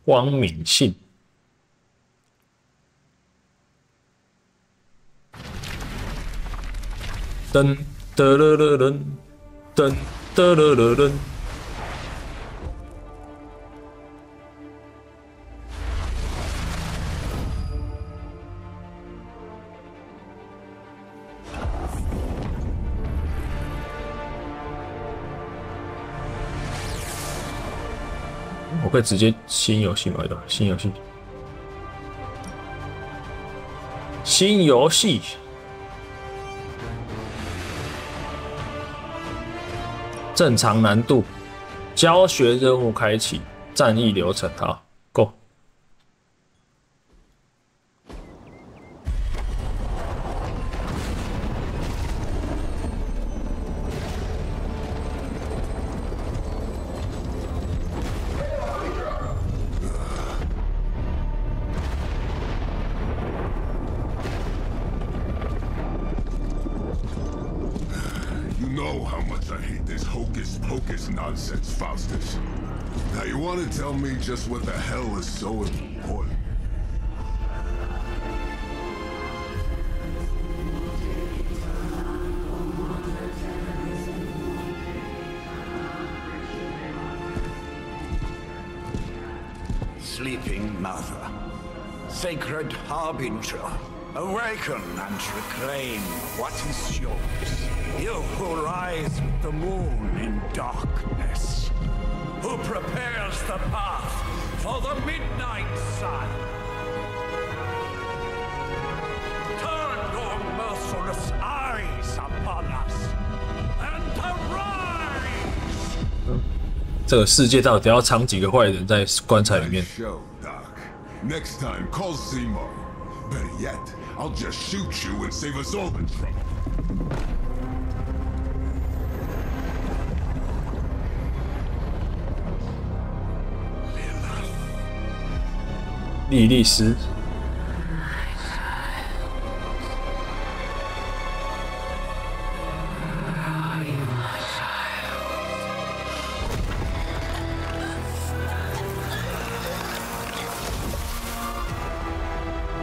光敏信。噔噔噔噔噔噔噔噔。我可以直接新游戏买的，新游戏，新游戏，正常难度，教学任务开启，战役流程，好 ，Go。Nonsense, Faustus. Now you want to tell me just what the hell is so important? Sleeping Mother, Sacred Harbinger, awaken and reclaim what is yours. You who rise with the moon in darkness, who prepares the path for the midnight sun. Turn your merciless eyes upon us and arise. 这个世界到底要藏几个坏人在棺材里面？ Next time, call Seymour. Better yet, I'll just shoot you and save us all the trouble. 莉莉丝，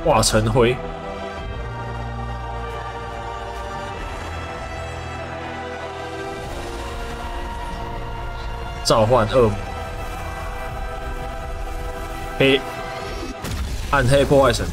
化成灰，召唤恶魔，黑。 暗黑破坏神，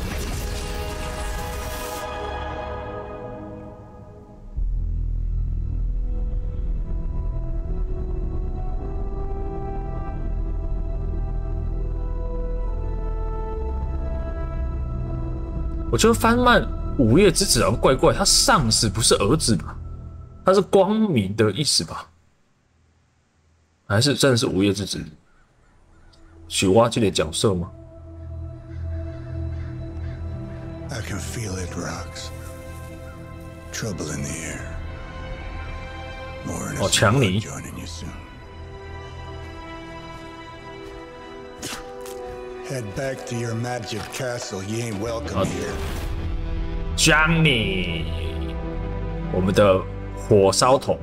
我觉得番漫《午夜之子》好像怪怪，他上司不是儿子吧？他是光明的意思吧？还是真的是午夜之子？许挖这个角色吗？ I can feel it, Rox. Trouble in the air. More innocent joining you soon. Head back to your magic castle. You ain't welcome here. 江你，我们的火烧头。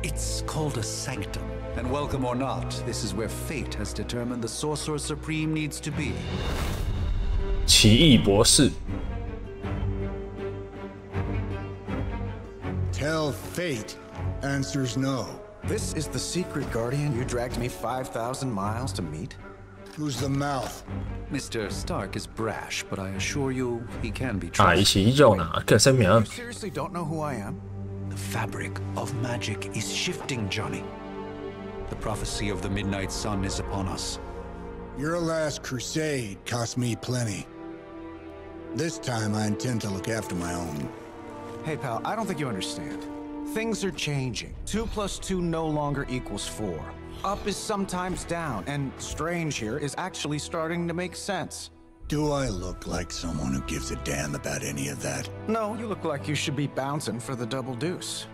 It's called a sanctum, and welcome or not, this is where fate has determined the Sorcerer Supreme needs to be. 奇异博士 Tell fate. Answers no. This is the secret guardian you dragged me 5,000 miles to meet? Who's the mouth? Mr. Stark is brash, but I assure you he can be 啊，一 trusted. 起用啊，可声明。 You seriously don't know who I am? The fabric of magic is shifting, Johnny. The prophecy of the midnight sun is upon us. Your last crusade cost me plenty. This time I intend to look after my own. Hey, pal, I don't think you understand. Things are changing. 2 + 2 no longer equals 4. Up is sometimes down, and strange here is actually starting to make sense. Do I look like someone who gives a damn about any of that? No, you look like you should be bouncing for the double deuce.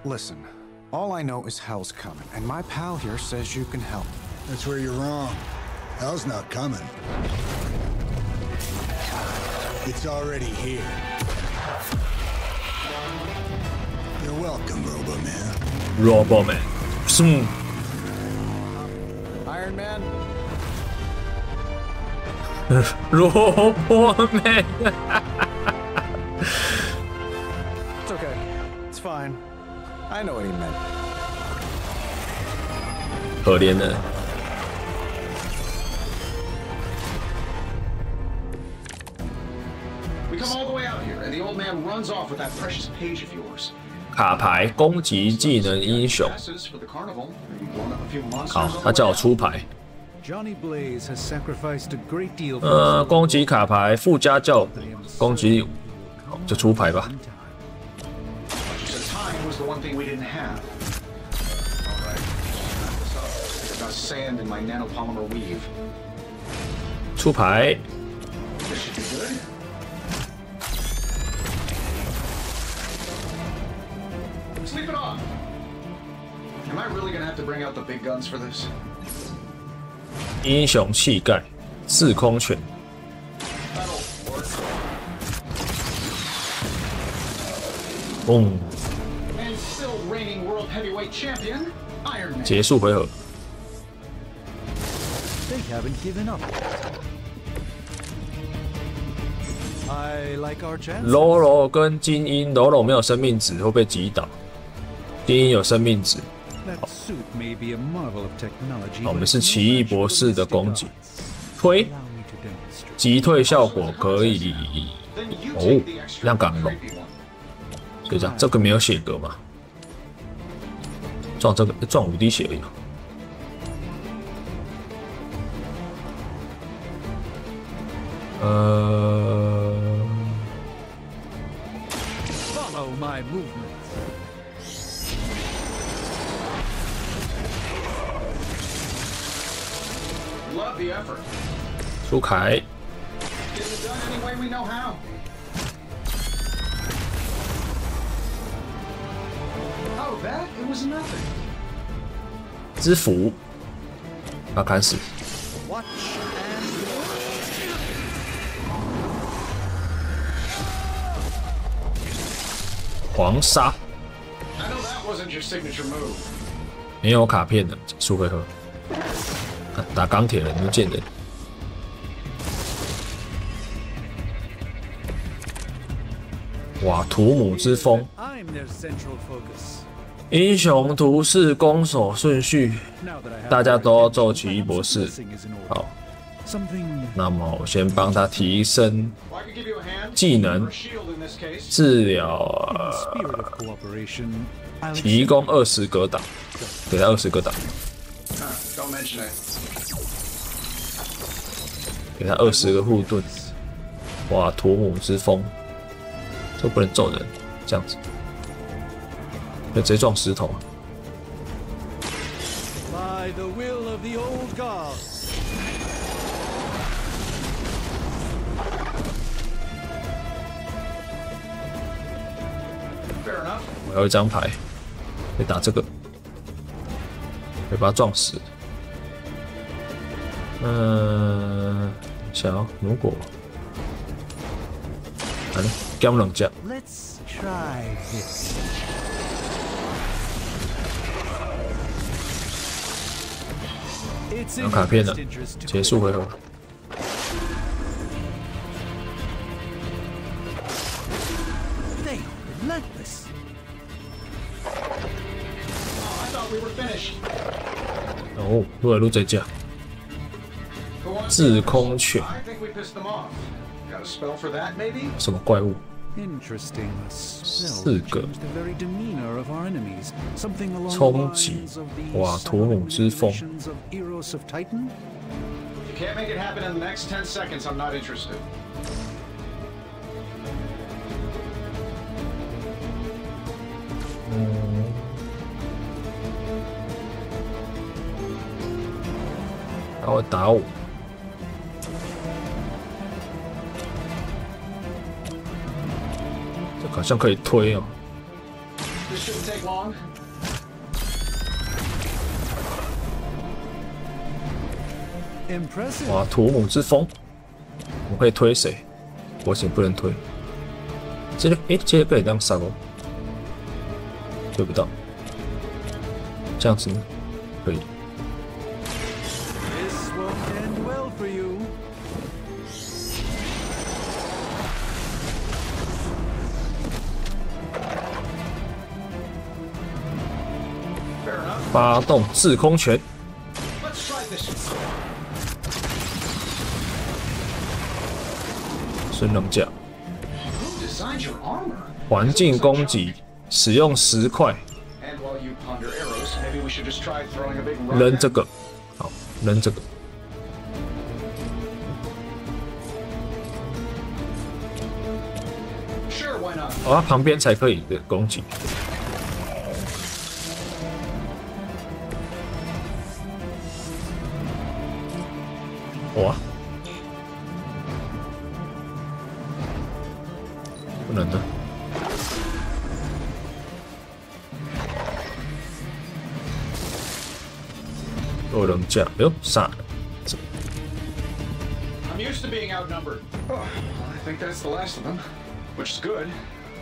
Listen, all I know is hell's coming, and my pal here says you can help. That's where you're wrong. Hell's not coming. It's already here. You're welcome, Robo-Man. Robo-Man， Iron Man, 萝卜妹。It's okay. It's fine. I know what he meant. 可怜的。We come all the way out here, and the old man runs off with that precious page of yours. 卡牌攻击技能英雄。 Passes for the carnival. Maybe blown up a few monsters 好， on the 他叫我 way 出牌。 Johnny Blaze has sacrificed a great deal for 攻击卡牌附加叫攻击，好就出牌吧。 out. You said time was the one thing we didn't have. All right. Wrap this up. I got sand in my nanopolymer weave. 出牌， This should be good. Sleep it off. Am I really gonna have to bring out the big guns for this? 英雄气概，四空拳， That'll work. 嘣， And still reigning world heavyweight champion, Iron Man. 结束回合。 They haven't given up. I like our chances. 柔柔跟精英，柔柔没有生命值会被击倒，精英有生命值。 That suit may be a marvel of technology. 好，我们是奇异博士的攻击，推，击退效果可以。 Then you 哦 take the extra 亮港龙， creepy one. 就这样，这个没有血格嘛？撞这个撞5滴血而已。 Follow my movements. Love the effort. 出凯， Get it done any way we know how. Oh, that? It was nothing. 之斧，把他砍死。 Watch and watch. 黄沙， I know that wasn't your signature move. 没有卡片的，结束回合。打钢铁人，不见人。哇，图姆之风， I'm their central focus. 英雄图示攻守顺序， Now that I have 大家都要揍奇异博士。 missing is in order. 好， Something 那么我先帮他提升 Well, I could give you a hand. 技能 Or a shield in this case. 治疗， spirit of cooperation. I'll 提供20格挡，给他20格挡， Don't mention it. 给他20个护盾。哇，图姆之风，这不能揍人，这样子，就直接撞石头。 by the will of the old gods. 我要一张牌，可以打这个，可以把他撞死。想要如果，来了，给我们冷架。 Let's try this. 有卡片了，结束回合。 They are relentless. I thought we were finished. 哦，撸来撸这架， Who wants 制空犬， I think we pissed them off. Got a spell for that, maybe? 什么怪物？ Interesting. A spell 四 that 个 changed the very demeanor of our enemies. Something along the 冲击 lines of the 哇，图姆之风， manipulations of Eros of Titan. If you can't make it happen in the next 10 seconds, I'm not interested. 他会打我。这好像可以推哦。 This shouldn't take long. 哇，图姆之风，我可以推谁？我先不能推。这个这个被这样杀哦，推不到。这样子呢？可以。 This won't end well for you. 发动制空拳，升能架，环境攻击，使用10块，扔这个，好，扔这个。哦，它旁边才可以的攻击。哇，不能的。有人架，哎呦，杀了。I'm used to being outnumbered. Oh, I think that's the last of them, which is good.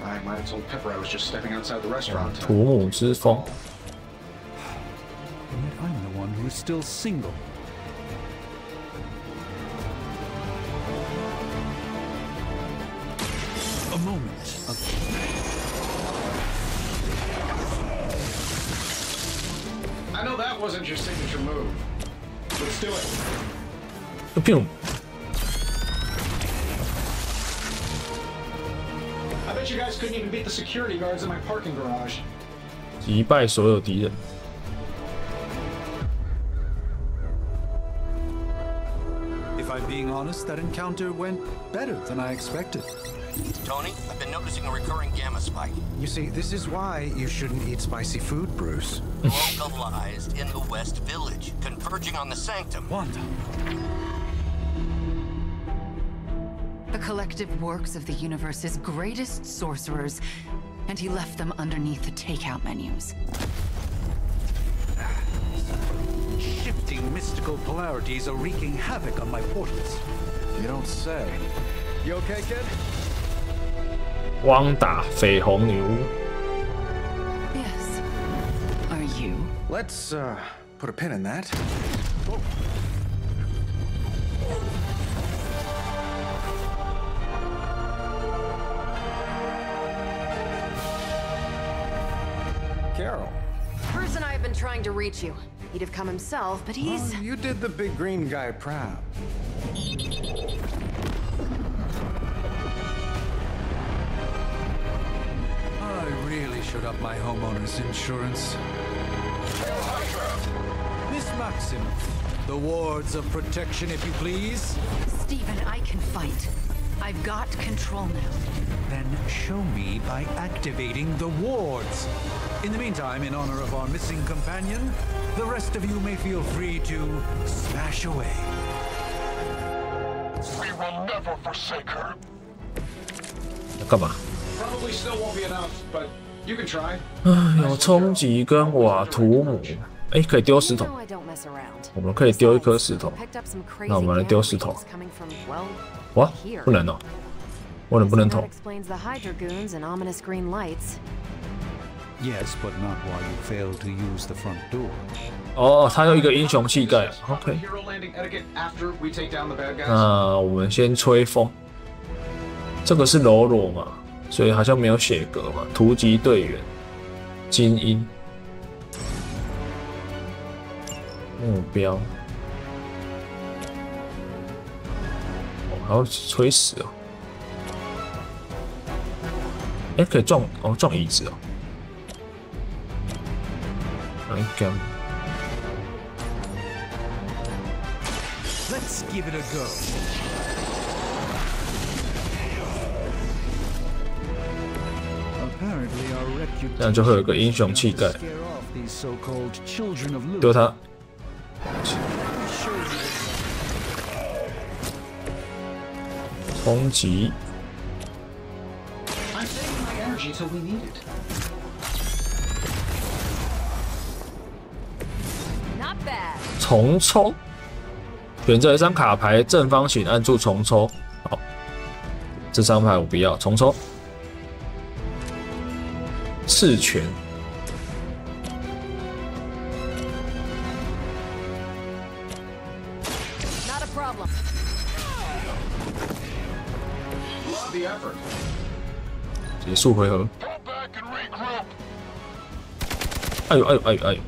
I might have told Pepper I was just stepping outside the restaurant. 土木之风。 And yet I'm the one who is still single. A moment of... I know that wasn't your signature move. Let's do it. 砰！ I bet you guys couldn't even beat the security guards in my parking garage. 击败所有敌人。 If I'm being honest, that encounter went better than I expected. Tony, I've been noticing a recurring gamma spike. You see, this is why you shouldn't eat spicy food, Bruce. Localized in the West Village, converging on the Sanctum. Wanda. The collective works of the universe's greatest sorcerers, and he left them underneath the takeout menus. Shifting mystical polarities are wreaking havoc on my portals. You don't say. You okay, kid? 汪达绯红女巫。 Yes. Are you? Let's put a pin in that. Carol. Bruce and I have been trying to reach you. He'd have come himself, but he's... Oh, you did the big green guy proud. I really should up my homeowner's insurance. Miss Maximoff, the wards of protection, if you please. Stephen, I can fight. I've got control now. Then show me by activating the wards. In the meantime, in honor of our missing companion, the rest of you may feel free to smash away. We will never forsake her. 干嘛？ Probably still won't be enough, but you can try. 有冲击跟瓦图姆。哎，可以丢石头。 No, I don't mess around. 我们可以丢一颗石头。 Picked up some crazy 那我们来丢石头。 coming from, well, 哇， here. 不能哦。为什么不能 That 投？ explains the Hydra goons and ominous green lights. Yes, but not while you fail to use the front door. 哦，他有一个英雄气概。OK。 Hero landing etiquette after we take down the bad guys. 那我们先吹风。这个是柔弱嘛，所以好像没有写格嘛。突击队员，精英，目标。哦，还要吹死哦。哎，可以撞哦，撞椅子哦。来干。 Let's give it a go. Apparently our reputation 这样就会有一个英雄气概。 scare off these so-called children of 丢 loot. 他。冲击。 I'm saving my energy till we need it. Not bad. 重抽，选择一张卡牌正方形，按住重抽。好，这张牌我不要，重抽。刺拳， Not a problem. Love the effort. 结束回合。 Go back and regroup. 哎呦哎呦哎呦哎呦！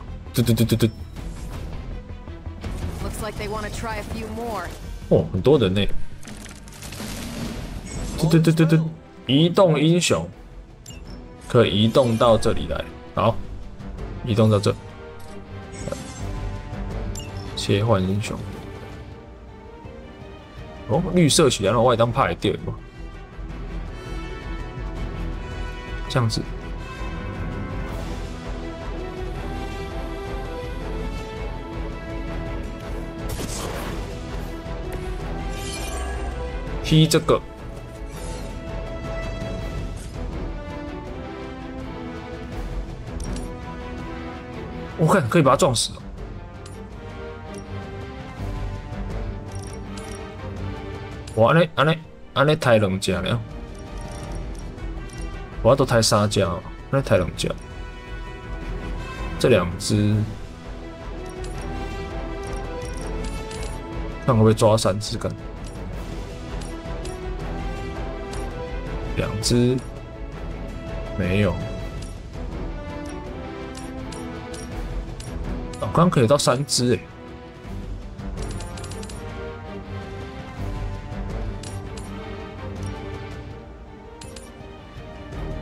对。Looks like they want to try a few more. 哦，很多人呢。对，移动英雄可以移动到这里来。好，移动到这。切换英雄。哦，绿色起来，然后外当派掉嘛。这样子。踢这个，我看可以把他撞死哦。我安尼抬两只了，我都抬3只哦，安尼抬2只，这2只，看会不会抓3只干？2只没有，我刚刚可以到3只哎。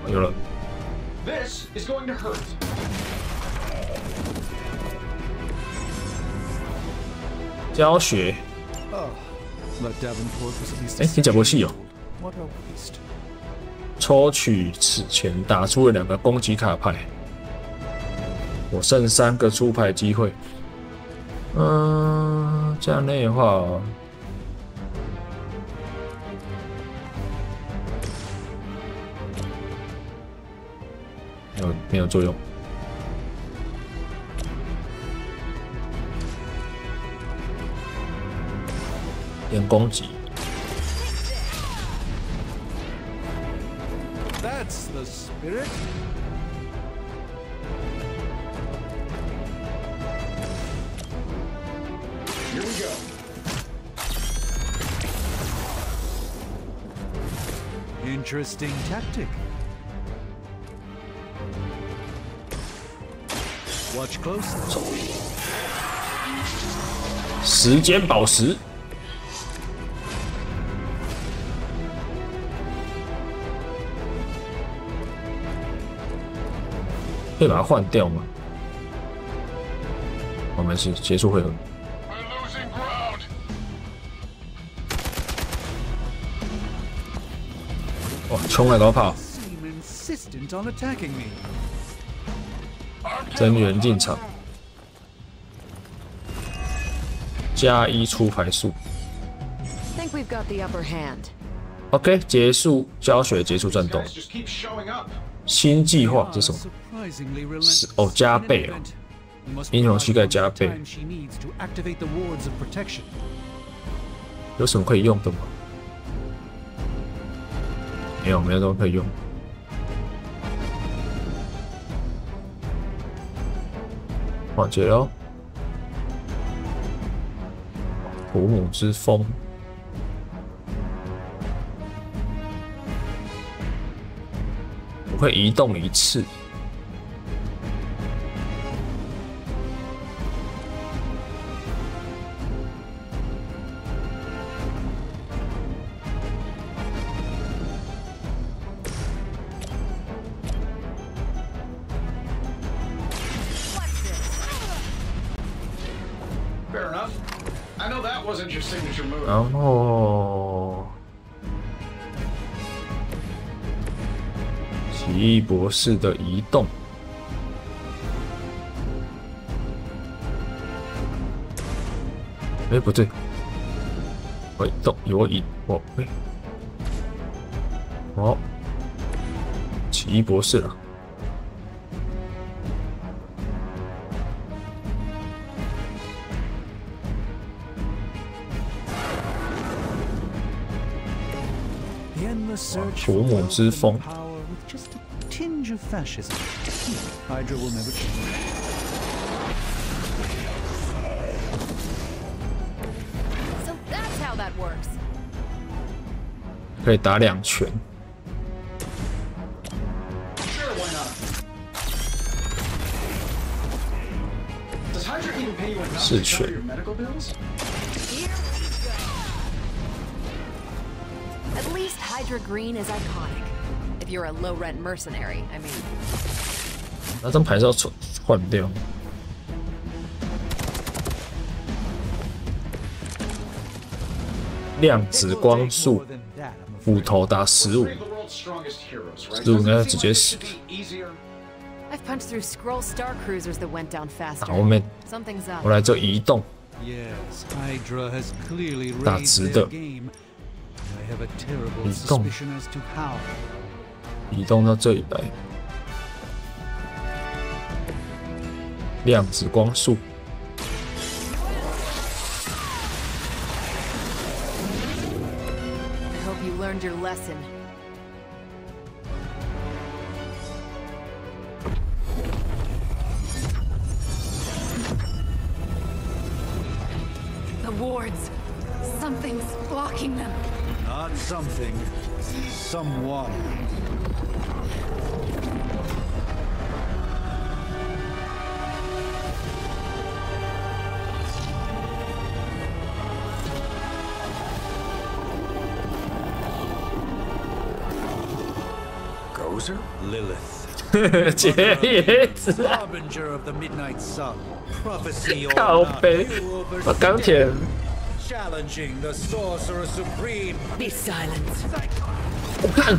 有了。This is going to hurt. 教学。哎，你讲过戏哦。抽取此前打出了2个攻击卡牌，我剩3个出牌机会。这样的话，没有作用。点攻击。That's the spirit. Here we go. Interesting tactic. Watch closely. 时间宝石。可以把它换掉吗？我们是结束回合。哇，冲来高炮！增援进场，+1出牌数。Think we've got the upper hand. OK， 结束教学，结束战斗。新计划这是什么？是哦，加倍哦，英雄膝盖加倍。有什么可以用的吗？没有东西可以用。换解喽，土母之风。会移动1次。Fair enough. I know that wasn't your signature move. 然后。奇异博士的移动，哎，不对，我移动，哦，奇异博士了。土母之风。Just a tinge of fascism. Hydra will never change. So that's how that works. 可以打2拳。Sure, why not? 是权。At least Hydra Green is iconic. If you're a low-rent mercenary, I mean. 那张牌是要换掉。量子光速，斧头打15，15应该直接死。I've punched through Skrull Star Cruisers that went down faster. 打后面， Something's up. 我来这移动， Yes, Hydra has clearly 打 raised 直 their 的， game. I have a terrible 移动， suspicion as to how. 移动到这里来。量子光速， I hope you learned your lesson. The wards. Something's blocking them. Not something, someone. Gozer? Lilith. 结叶子， Harbinger of the Midnight Sun. Prophecy or 靠 not, 背， you 把钢铁 challenging the Sorcerer Supreme. Be silent. 我看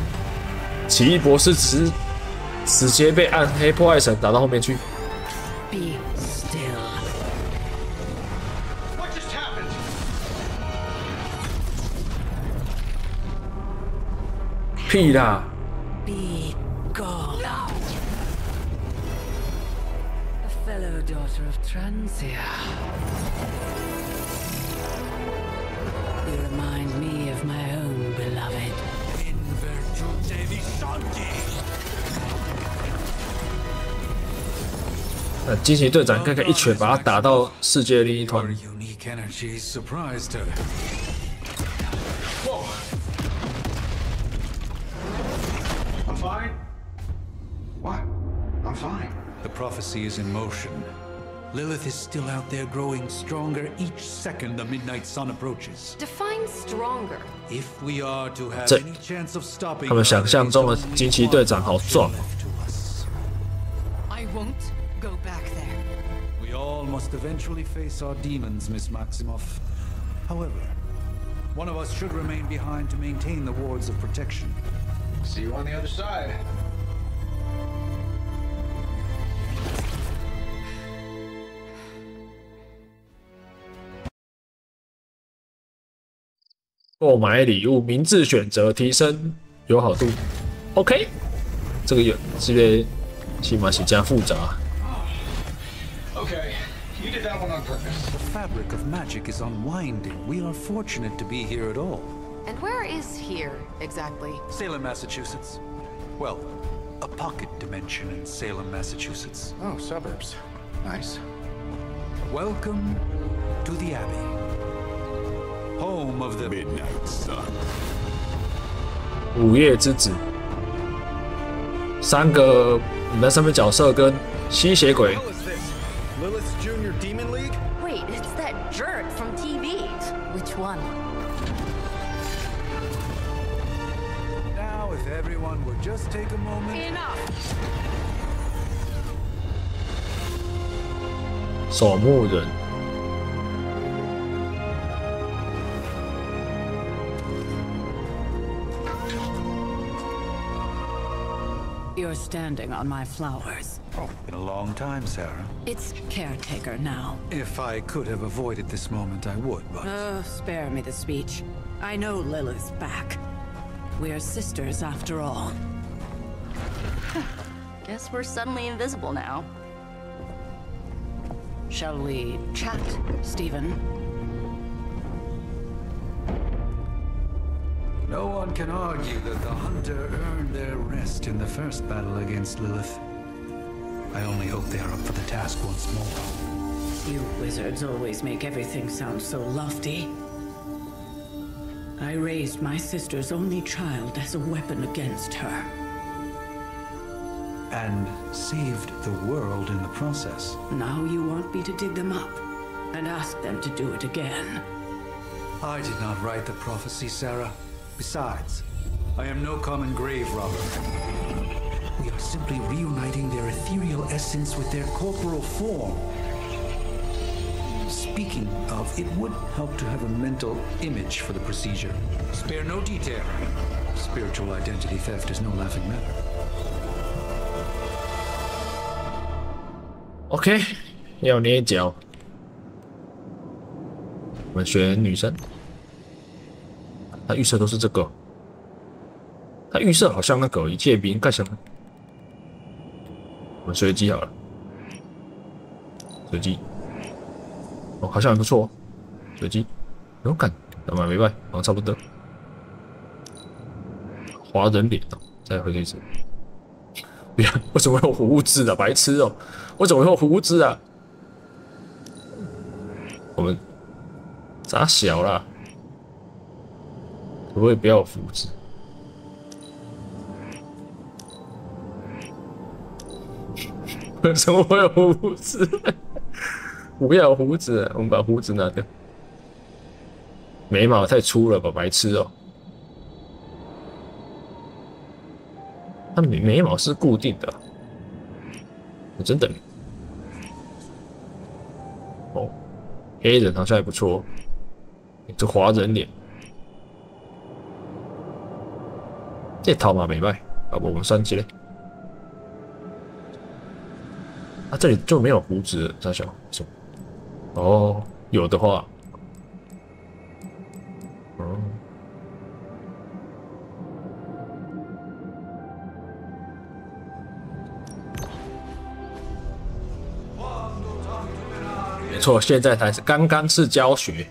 奇异博士直接被暗黑破坏神打到后面去。 Be still. What just happened? 屁啦！ Be gone. No. A fellow daughter of Transia. You remind me of my own beloved. In virtute vishanti. 惊奇队长应该可以一拳把他打到世界另一端。 Your unique energy surprised her. Whoa. I'm fine. What? I'm fine. The prophecy is in motion. Lilith is still out there growing stronger each second the midnight sun approaches. Define stronger. If we are to have 这 any chance of stopping 他们 her, 想象中的 there's only 惊奇队长好 one 壮 option left to us. I won't go back there. We all must eventually face our demons, Miss Maximoff. However, one of us should remain behind to maintain the wards of protection. See you on the other side. 购买礼物，明智选择，提升友好度。OK， 这个有这个起码是加复杂。 Okay, you did that one on purpose. The fabric of magic is unwinding. We are fortunate to be here at all. And where is here, exactly? Salem, Massachusetts. Well, a pocket dimension in Salem, Massachusetts. Oh, suburbs. Nice. Welcome to the Abbey. Home of the Midnight Sun. 午夜之子，3个你们上面角色跟吸血鬼。 What is this? Lilith's Junior Demon League? Wait, it's that jerk from TV. Which one? Now, if everyone would just take a moment. Enough. 守墓人， You're standing on my flowers. Oh, been a long time, Sarah. It's caretaker now. If I could have avoided this moment, I would, but... Spare me the speech. I know Lilith's back. We're sisters after all. Guess we're suddenly invisible now. Shall we chat, Stephen? No one can argue that the Hunter earned their rest in the first battle against Lilith. I only hope they are up for the task once more. You wizards always make everything sound so lofty. I raised my sister's only child as a weapon against her. and saved the world in the process. Now you want me to dig them up and ask them to do it again. I did not write the prophecy, Sarah. Besides, I am no common grave robber. We are simply reuniting their ethereal essence with their corporal form. Speaking of, it would help to have a mental image for the procedure. Spare no detail. Spiritual identity theft is no laughing matter. OK， 要捏脚。我们选女生。他预设都是这个。他预设好像那个一介兵盖什么？我们随机好了。随机。哦，好像还不错。随机。有感，干嘛没败？好像差不多。华人脸哦，再回一次。不要，为什么会有胡子啊？白痴哦！为什么会有胡子啊？我们咋小啦？可不可以不要有胡子？为什么会有胡子？不要有胡子，我们把胡子拿掉。眉毛太粗了吧，白痴哦！它眉毛是固定的，真的。哦，黑人好像还不错，这华人脸，这头嘛没卖，啊，我们删起来。啊，这里就没有胡子了，大小什么？哦，有的话，哦。没错，现在才是刚刚是教学。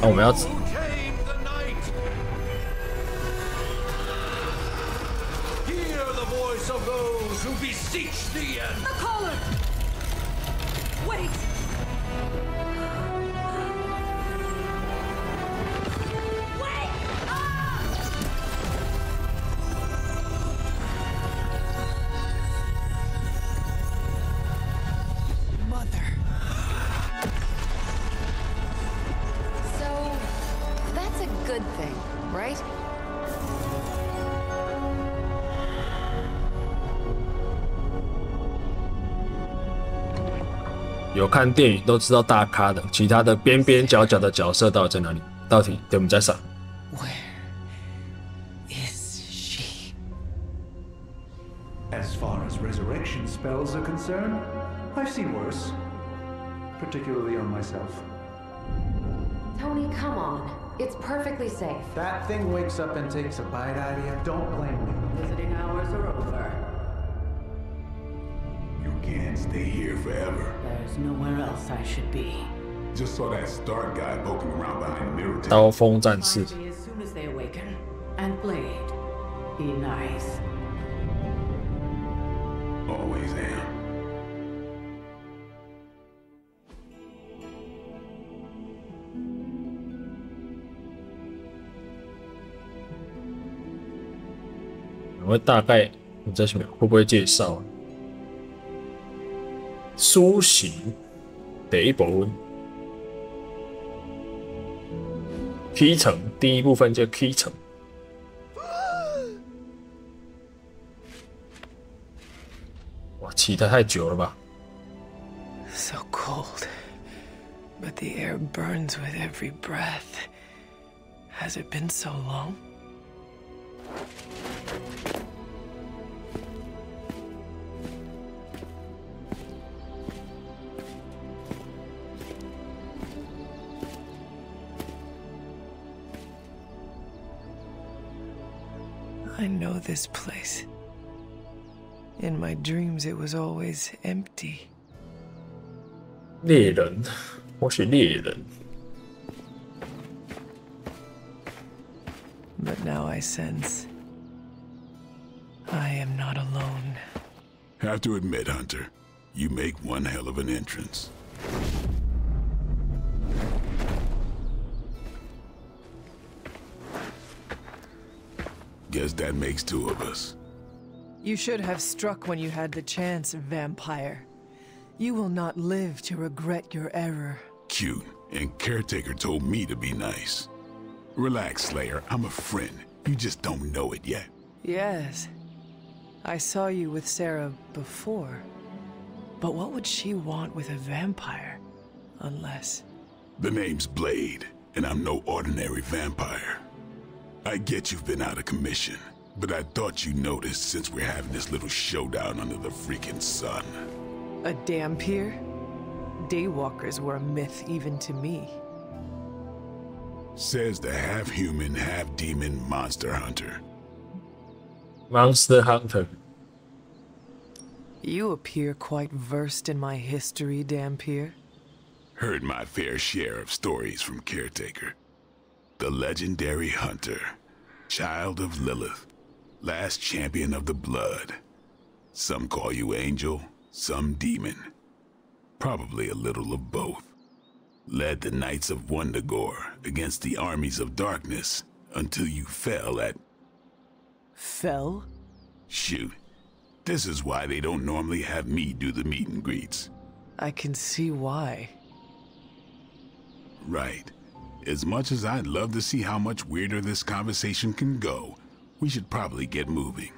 那我们要。有看电影都知道大咖的，其他的边边角角的角色到底在哪里？到底对我们在啥 Where is she? As far as resurrection spells are concerned, I've seen worse, particularly on myself. Tony, come on. It's perfectly safe. That thing wakes up and takes a bite out of you. Don't blame me. Visiting hours are over. You can't stay here forever. There's nowhere else I should be. Just saw that Stark guy poking around behind mirror. 刀锋战士。 As soon as they awaken, and Blade, be nice. Always am. 我大概我在想会不会介绍苏醒第一部分，起程第一部分叫起程。哇，骑得太久了吧 ？So cold, but the air burns with every breath. Has it been so long? I know this place. In my dreams, it was always empty. 猎人，我是猎人。 But now I sense I am not alone. Have to admit, Hunter, you make one hell of an entrance. Guess that makes 2 of us. You should have struck when you had the chance, vampire. You will not live to regret your error. Cute, and Caretaker told me to be nice. Relax, Slayer. I'm a friend. You just don't know it yet. Yes. I saw you with Sarah before. But what would she want with a vampire? Unless... The name's Blade, and I'm no ordinary vampire. I get you've been out of commission, but I thought you noticed since we're having this little showdown under the freaking sun. A Dampier? Daywalkers were a myth even to me. Says the half-human, half-demon monster hunter. Monster Hunter. You appear quite versed in my history, Dampier. Heard my fair share of stories from Caretaker. The legendary hunter, child of Lilith, last champion of the blood. Some call you angel, some demon. Probably a little of both. Led the Knights of Wundagore against the armies of darkness until you fell at... Fell? Shoot. This is why they don't normally have me do the meet and greets. I can see why. Right. As much as I'd love to see how much weirder this conversation can go, we should probably get moving.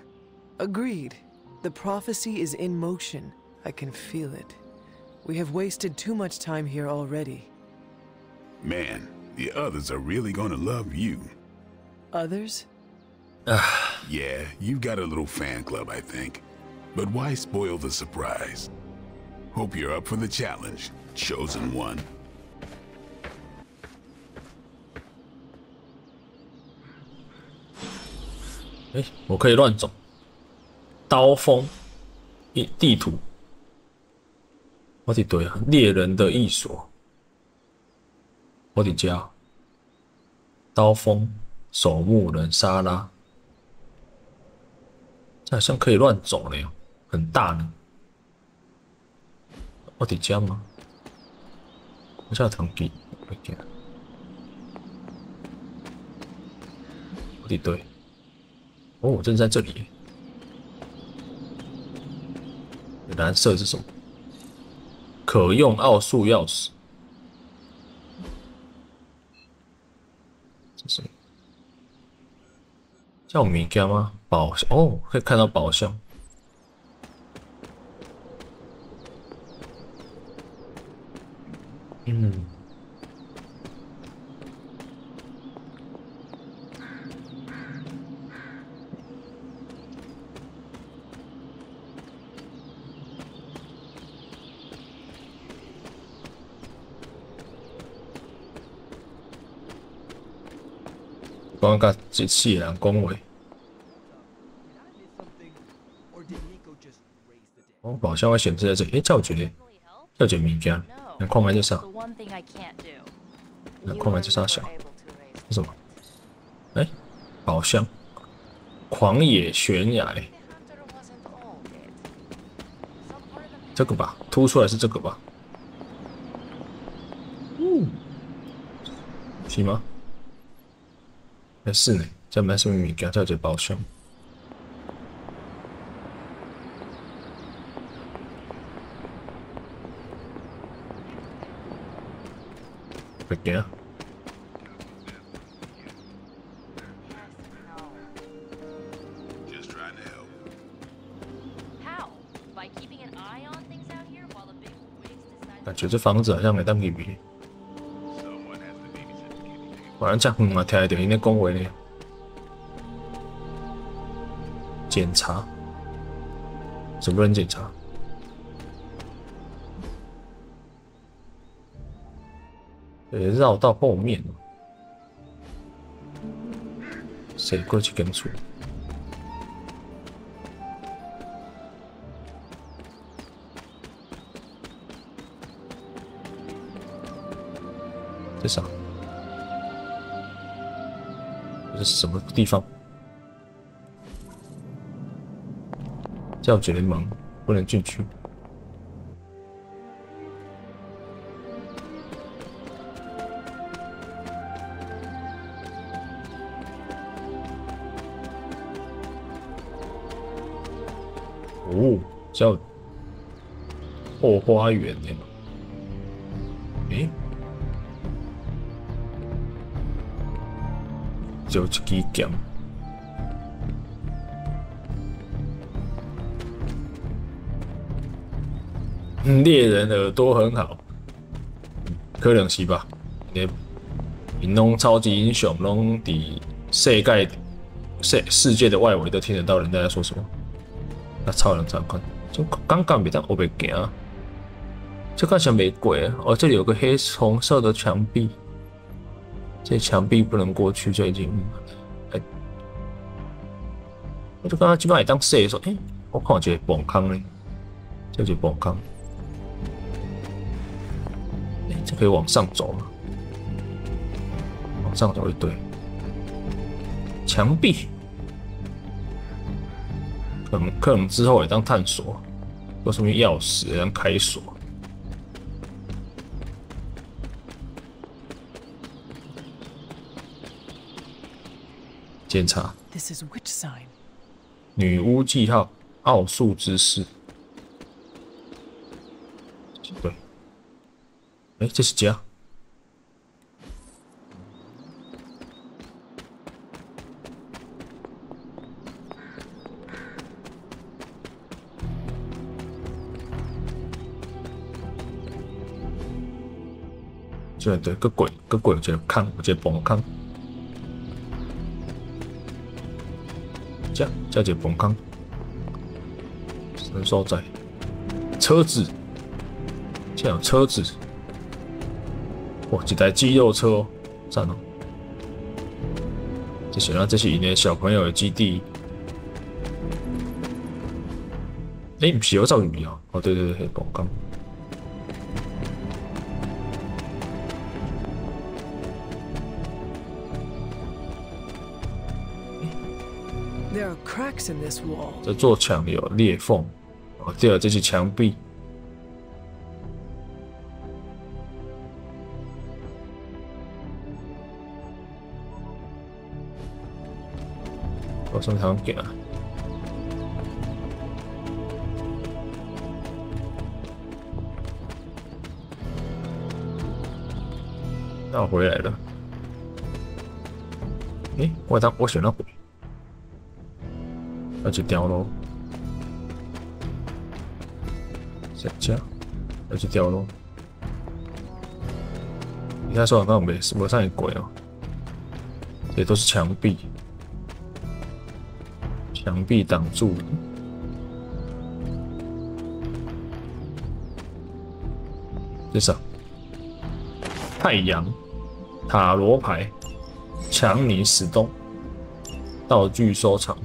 Agreed. The prophecy is in motion. I can feel it. We have wasted too much time here already. Man, the others are really gonna love you. Others? Yeah, you've got a little fan club, I think. But why spoil the surprise? Hope you're up for the challenge, chosen one. 我可以乱走。刀锋地图，我伫对啊，猎人的艺所，我伫家。刀锋守墓人沙拉，这好像可以乱走了哟，很大呢。我伫家吗？我这堂记，我伫对。 哦，我正在这里。蓝色是什么？可用奥数钥匙。这是什么？叫物件吗？宝箱哦，可以看到宝箱。讲甲一世人讲话。哦，宝箱会显示在这里。叫我觉得，叫觉物件，那看卖这啥？那看卖这啥小？是什么？宝箱，狂野悬崖。这个吧，凸出来是这个吧？是吗？ 是呢，这没什么物件，叫做宝箱。不行。感觉这房子好像没当入去。 反正这样嘛，听得到因咧讲话呢。检查，怎么能检查？绕到后面了。谁过去跟出？这啥？ 这是什么地方？教觉联盟不能进去。哦，叫后花园呢。诶，就一支剑。猎人耳朵很好，可能是吧？因拢超级英雄，拢伫世界的外围都听得到人家在说什么。那超人长官，就刚刚别当后边行，这看起来没鬼哦。这里有个红色的墙壁，这墙壁不能过去，就已经。我就刚刚基本上当射的时候，我看有一个崩坑呢，这是崩坑。这可以往上走吗？往上走一堆墙壁，可能之后也当探索，有什么钥匙也当开锁。检查。This is which sign? 女巫记号，奥数之士。对。这是家。对，个鬼有一个坑，有一个崩坑。这一个崩坑。什所在？车子，这有车子。哇，一台肌肉车哦，赞哦！这是因的小朋友的基地。不是有造鱼啊？哦，对，崩坑。There are cracks in this wall. 这座墙有裂缝。哦，对了，这是墙壁。我上场行。那我回来了。我选到鬼，要去掉咯。这要去掉咯。你看说刚没上一鬼哦，这都是墙壁。墙壁挡住了。这是太阳塔罗牌，强尼史东，道具收藏。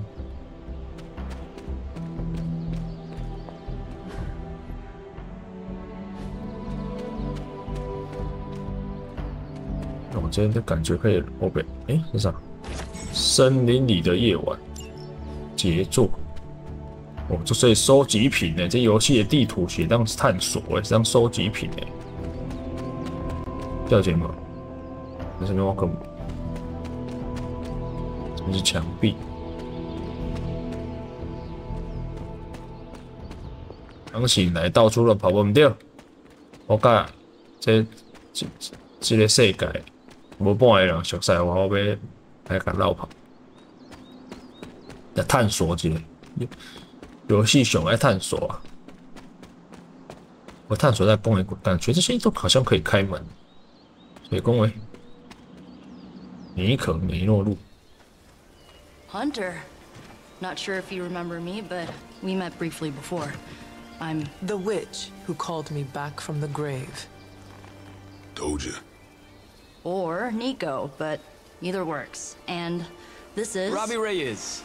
我今天的感觉可以后边，这是啥？森林里的夜晚。杰作哦，这是收集品呢。这游戏的地图写当探索是当收集品呢。了解吗？这是什么？这是墙壁。刚醒来，到处乱跑，不对。我甲这个世界无半个人熟悉，我要来甲绕跑。来探索之类，游戏上爱探索啊！我探索在公园，感觉这些都好像可以开门。所以公园，尼可梅诺路。Hunter, not sure if you remember me, but we met briefly before. I'm the witch who called me back from the grave. Told you. Or Nico, but either works. And this is Robbie Reyes.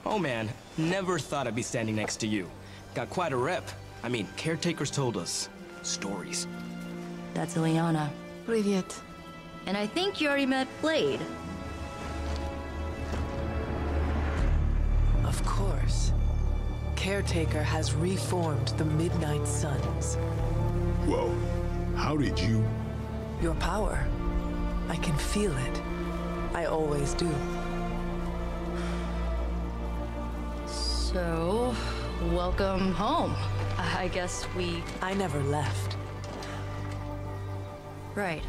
Oh man, never thought I'd be standing next to you. Got quite a rep. I mean, caretakers told us stories. That's Ileana. Привет. And I think you already met Blade. Of course. Caretaker has reformed the Midnight Suns. Whoa, how did you? Your power. I can feel it. I always do. So, welcome home. I guess I never left. Right.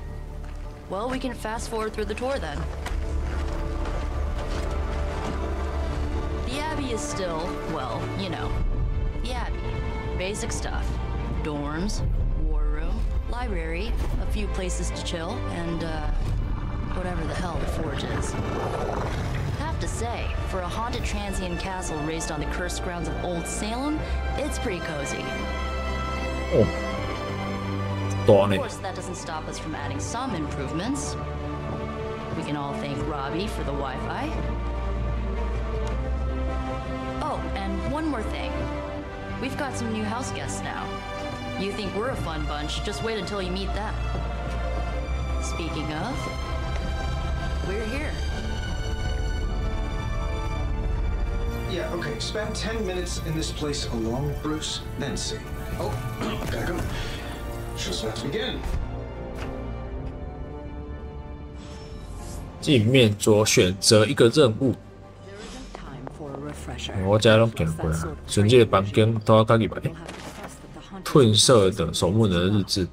Well, we can fast forward through the tour then. The Abbey is still, well, you know, the Abbey. Basic stuff. Dorms, war room, library, a few places to chill, and, whatever the hell the Forge is. Have to say, for a haunted transient castle raised on the cursed grounds of Old Salem, it's pretty cozy. Oh. Of course, that doesn't stop us from adding some improvements. We can all thank Robbie for the Wi-Fi. Oh, and one more thing. We've got some new house guests now. You think we're a fun bunch, just wait until you meet them. Speaking of, we're here. Yeah, okay. Spend 10 minutes in this place alone, Bruce, then see. Oh, gotta go. Show's about to begin. 镜面左选择一个任务。我家拢行过啊，选这个房间都要家己买。褪色的守墓人的日志。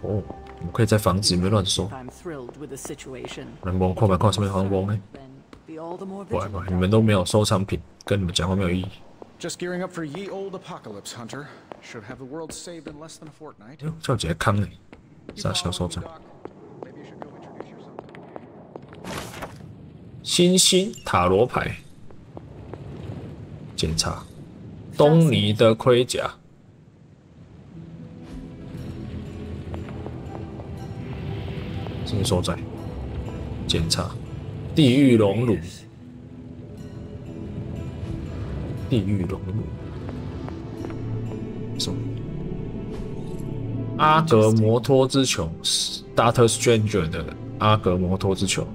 哦，我们可以在房子里面乱说。能帮看看什么好帮呢？不，你们都没有收藏品，跟你们讲话没有意义。Just gearing up for ye old apocalypse, Hunter. Should have the world saved in less than a fortnight. 叫一个坑呢，啥小收藏？星星塔罗牌，检查东尼的盔甲，什么所在？检查地狱荣辱，地狱荣辱，什么？阿格摩托之球 ，Doctor Stranger 的阿格摩托之球。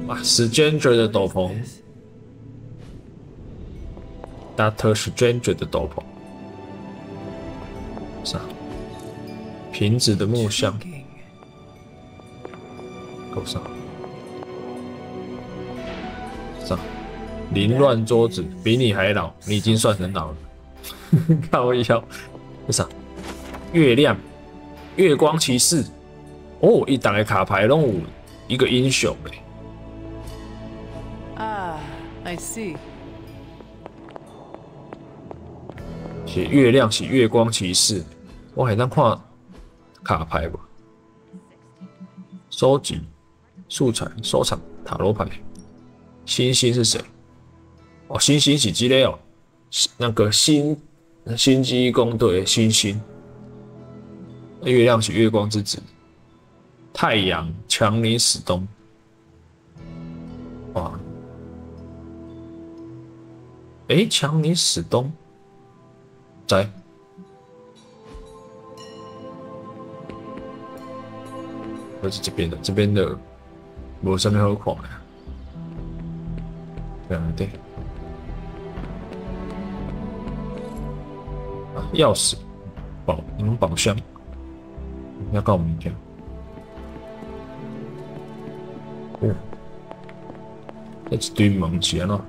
啊 ，Stranger 的斗篷 ，Doctor Stranger 的斗篷，啥？瓶子的木箱，够上。啥？凌乱桌子，比你还老，你已经算很老了。靠腰，这啥？月亮，月光骑士。哦，一档的卡牌拢有一个英雄嘞。I see. 写月亮，写月光骑士。我还当看卡牌吧。收集素材，收藏塔罗牌。星星是谁？哦，星星是这个哦，那个星际攻队的星星。月亮是月光之子。太阳强尼史东。哇。强尼史东，在，我是这边的，这边的无什么好看的。对，钥匙，宝箱，要告我明天。哦，这一堆门是安怎？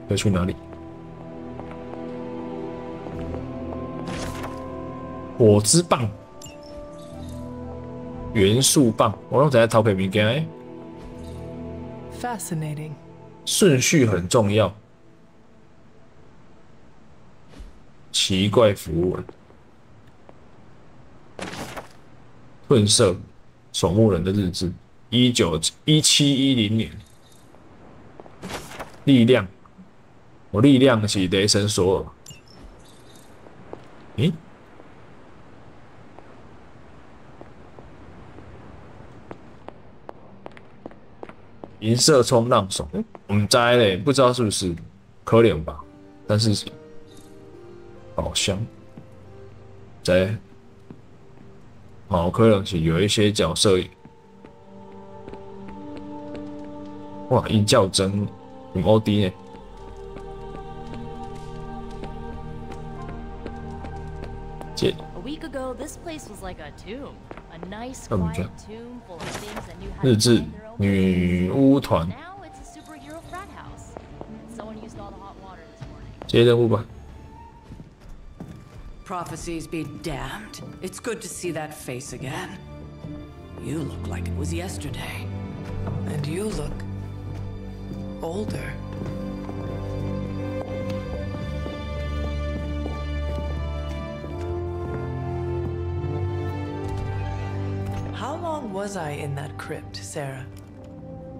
要去哪里？火之棒、元素棒，我拢在偷窺物件诶。Fascinating. 顺序很重要。奇怪符文，褪色守墓人的日志，1710年。力量，我力量是雷神索尔。诶？银色冲浪手，我们摘嘞，不知道是不是，可怜吧？但是宝箱摘，好可能是有一些角色，哇，印较真，用 OD 呢。A week ago, this place was like a tomb. A nice, 那我们 quiet tomb full of things that knew how 日 to 志 find their own 女巫团 Now it's a superhero frat house. And someone used all the hot water this morning. 接任务吧。 Prophecies be damned. It's good to see that face again. You look like it was yesterday. And you look older. How long was I in that crypt, Sarah?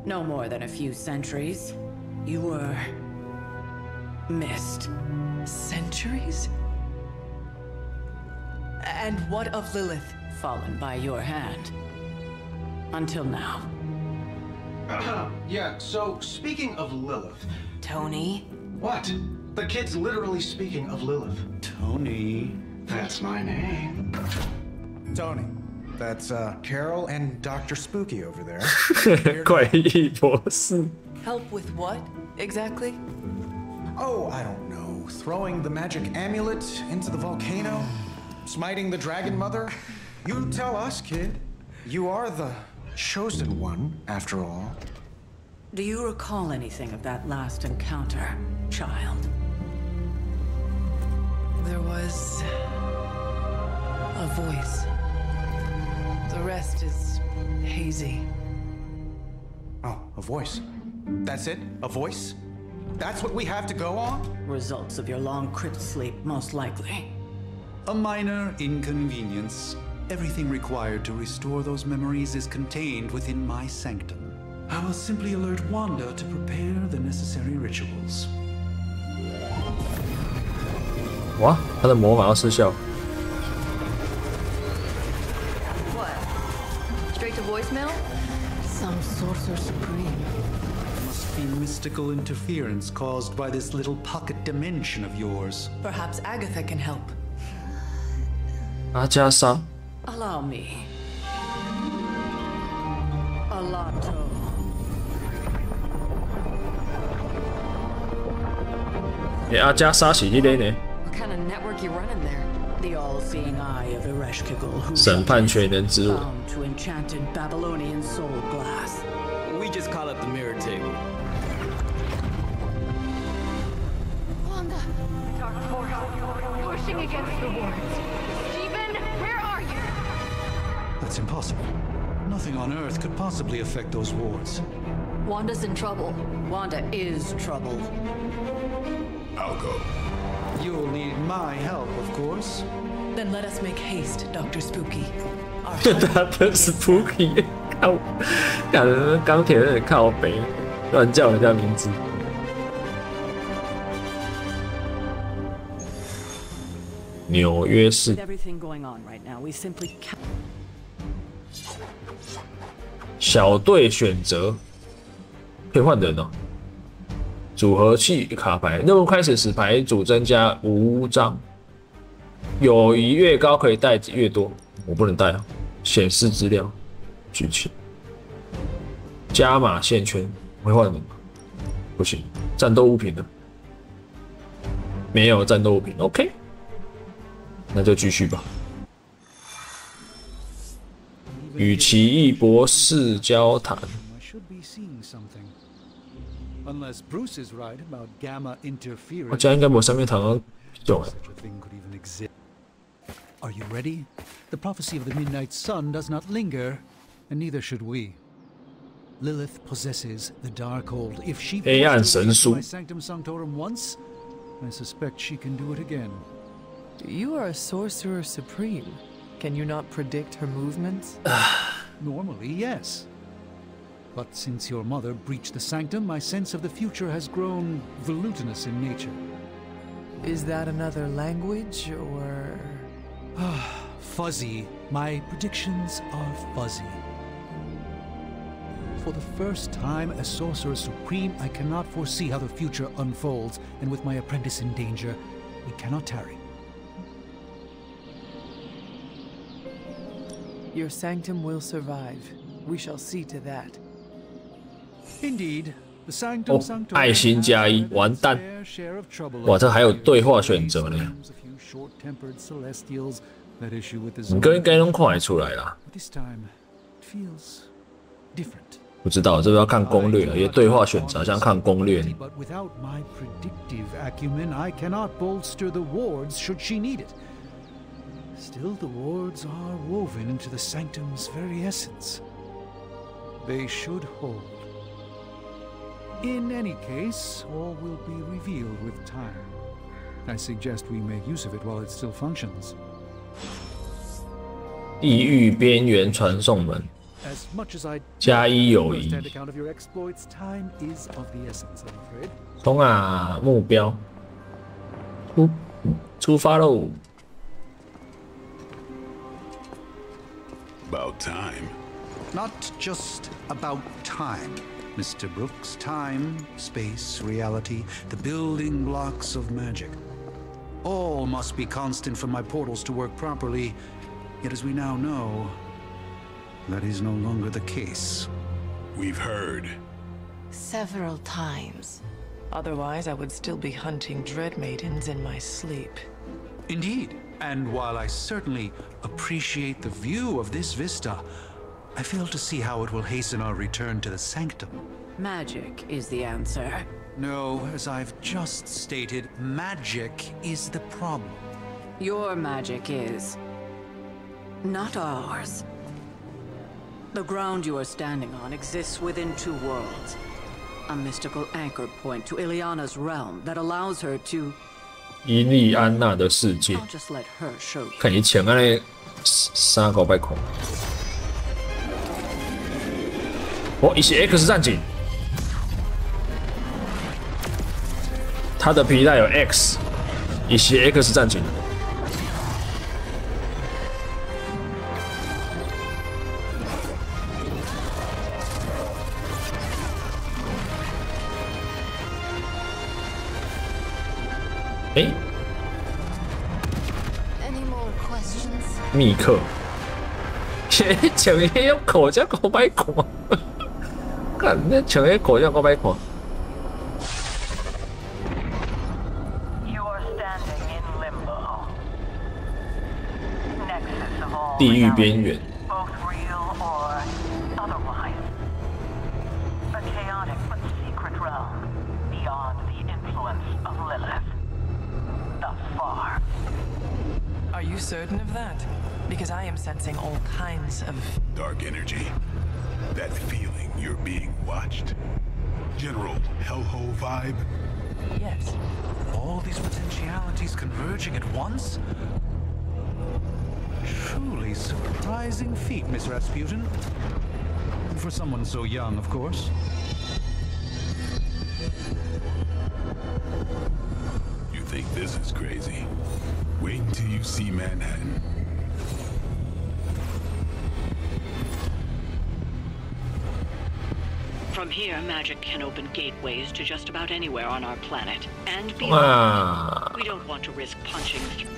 No more than a few centuries. You were missed. Centuries? And what of Lilith? Fallen by your hand. Until now. Yeah, so speaking of Lilith. Tony? What? The kid's literally speaking of Lilith. Tony. That's my name. Tony. That's Carol and Dr. Spooky over there. 怪异博士。 Help with what, exactly? Oh, I don't know. Throwing the magic amulet into the volcano? Smiting the dragon mother? You tell us, kid. You are the chosen one, after all. Do you recall anything of that last encounter, child? There was a voice. The rest is hazy. Oh, a voice. That's it? A voice? That's what we have to go on? Results of your long crypt sleep, most likely. A minor inconvenience. Everything required to restore those memories is contained within my sanctum. I will simply alert Wanda to prepare the necessary rituals. 哇，他的魔法要失效。 What? Straight to voicemail? Some sorcerer supreme. Must be mystical interference caused by this little pocket dimension of yours. Perhaps Agatha can help. 阿加莎， Allow me. Alato. 阿加莎是迄个呢？ What kind of network you running there? The all-seeing eye of Ereshkigal who 审判全能之吻。 bound to enchanted Babylonian soul glass. We just call it the mirror table. Wanda! Dark force pushing against the wards. Stephen, where are you? That's impossible. Nothing on Earth could possibly affect those wards. Wanda's in trouble. Wanda is troubled. I'll go. You'll need my help, of course. Then let us make haste, Dr. Spooky. 他的 Spooky， 靠，感觉钢铁人靠北，乱叫人家名字。纽约市 With everything going on right now, we simply can't. 小队选择，可以换人哦。组合器卡牌，任务开始时牌组增加5张，友谊越高可以带越多。我不能带啊。显示资料，举起，加码线圈，我会换人吗？不行，战斗物品的，没有战斗物品 ，OK， 那就继续吧。与奇异博士交谈。 Unless Bruce is right about gamma interference. 我家应该没有上面糖啊，种。 Are you ready? The prophecy of the Midnight Sun does not linger, and neither should we. Lilith possesses the Darkhold. If she 黑暗神书 my Sanctum Sanctorum once, I suspect she can do it again. You are a sorcerer supreme. Can you not predict her movements? Normally, yes. But since your mother breached the sanctum, my sense of the future has grown volutinous in nature. Is that another language, or...? Fuzzy. My predictions are fuzzy. For the first time as Sorcerer Supreme, I cannot foresee how the future unfolds, and with my apprentice in danger, we cannot tarry. Your sanctum will survive. We shall see to that. Indeed, the Sanctum 哦， Sanctorum 爱心加一，完蛋！哇，这还有对话选择呢。 A few short-tempered celestials That issue with the 你哥应该拢看得出来啦。 This time it feels different. 不知道，这个要看攻略了，因为对话选择像看攻略。 But without my predictive acumen, I cannot bolster the wards should she need it. Still, the wards are woven into the sanctum's very essence. They should hold. In any case, all will be revealed with time. I suggest we make use of it while it still functions. 地狱边缘传送门，加一友谊。冲啊！目标，出发喽！ About time. Not just about time, Mr. Brooks. Time, space, reality, the building blocks of magic. All must be constant for my portals to work properly. Yet as we now know, that is no longer the case. We've heard. Several times. Otherwise, I would still be hunting dread maidens in my sleep. Indeed. And while I certainly appreciate the view of this vista, I fail to see how it will hasten our return to the sanctum. Magic is the answer. No, as I've just stated, magic is the problem. Your magic is not ours. The ground you are standing on exists within two worlds. A mystical anchor point to Ileana's realm that allows her to... 伊利安娜的世界， I'll just let her show you. 看伊穿安尼300块。哦，伊是 X 战警，他的皮带有 X， 伊是 X 战警。 哎，密克，抢迄种口罩我歹看，看那抢迄口罩我歹看。地狱边缘。 Are you certain of that? Because I am sensing all kinds of... Dark energy. That feeling you're being watched. General hellhole vibe? Yes. All these potentialities converging at once? Truly surprising feat, Miss Rasputin. For someone so young, of course. You think this is crazy? Wait until you see Manhattan. From here, magic can open gateways to just about anywhere on our planet. And beyond. We don't want to risk punching through.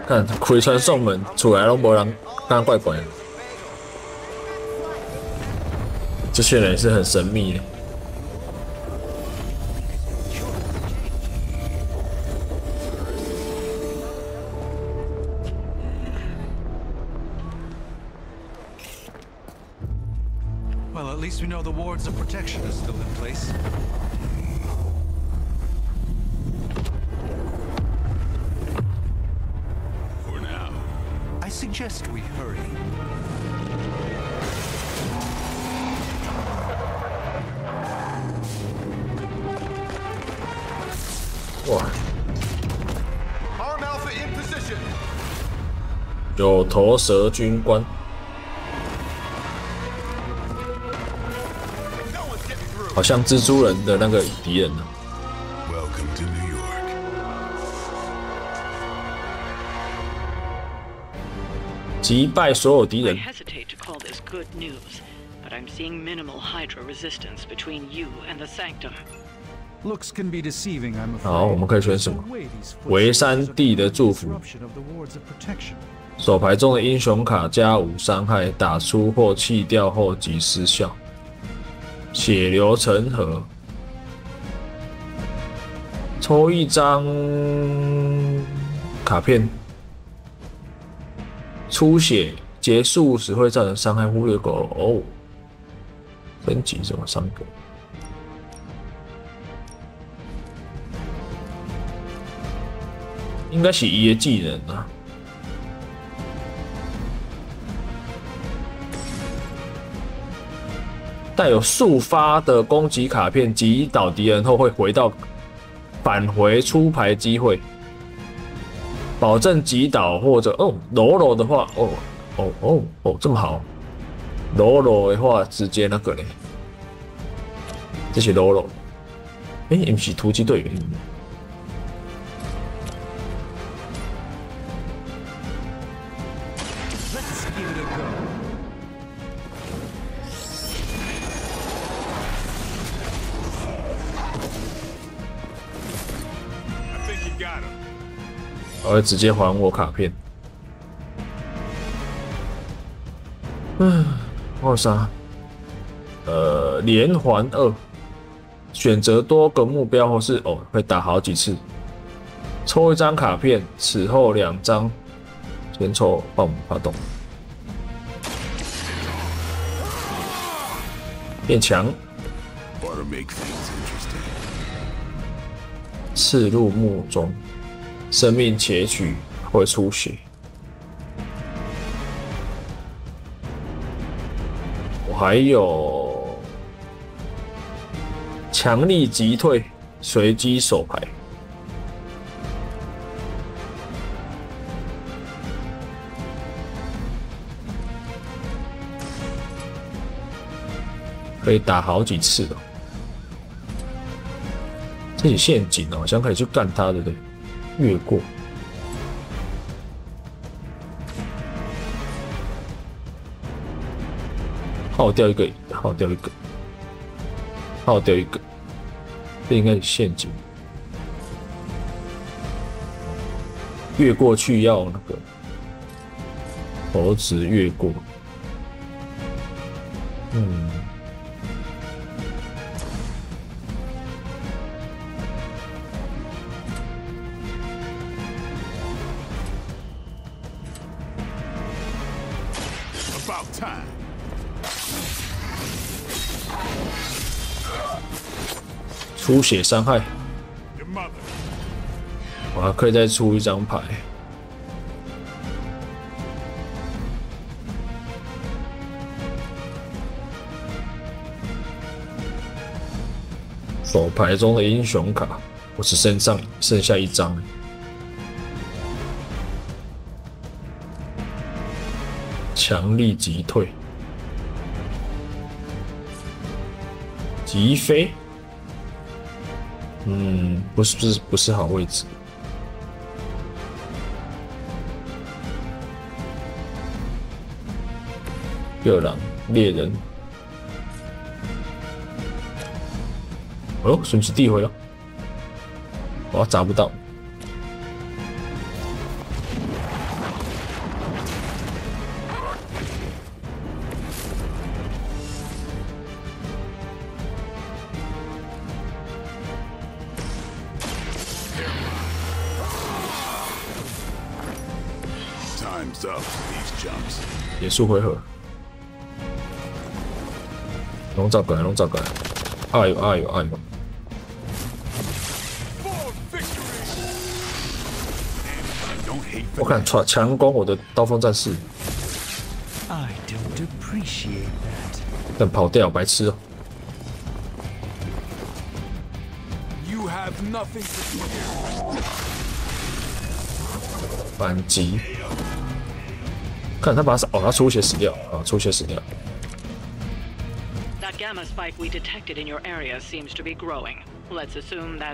看开传送门出来拢无人，刚怪怪的。这些人也是很神秘的。Well, at least we know the wards of protection are still in place. I suggest we hurry. Arm Alpha in position. 有头蛇军官，好像蜘蛛人的那个敌人呢。 Welcome to New York. 击败所有敌人。 I hesitate to call this good news, but I'm seeing minimal Hydra resistance between you and the Sanctum. Looks can be deceiving, I'm afraid. 好，我们可以选什么？维山地的祝福。手牌中的英雄卡加5伤害，打出或弃掉后即失效。血流成河。抽一张卡片，出血结束时会造成伤害，忽略过哦。升级什么3个？应该是伊的技能啊。带有速发的攻击卡片击倒敌人后会返回出牌机会，保证击倒或者柔的话这么好，柔的话直接那个嘞，这是柔，不是突击队员。我会直接还我卡片。我有啥？连环2，选择多个目标或是会打好几次。抽一张卡片，此后2张先抽帮我们发动。变强。刺入墓中。生命截取会出血，我还有强力击退，随机手牌，可以打好几次哦。这里陷阱好像可以去干他的，对不对？越过，耗掉一个，这应该是陷阱。越过去要那个猴子越过，出血伤害，我还可以再出一张牌。手牌中的英雄卡，我只剩下1张。强力击退，击飞。不是好位置。月狼猎人，顺其地回了，我砸不到。结束回合，龙罩过来，哎呦！我敢强攻我的刀锋战士，等跑掉，白痴哦！反击。看他把他出血死掉啊！出血死掉。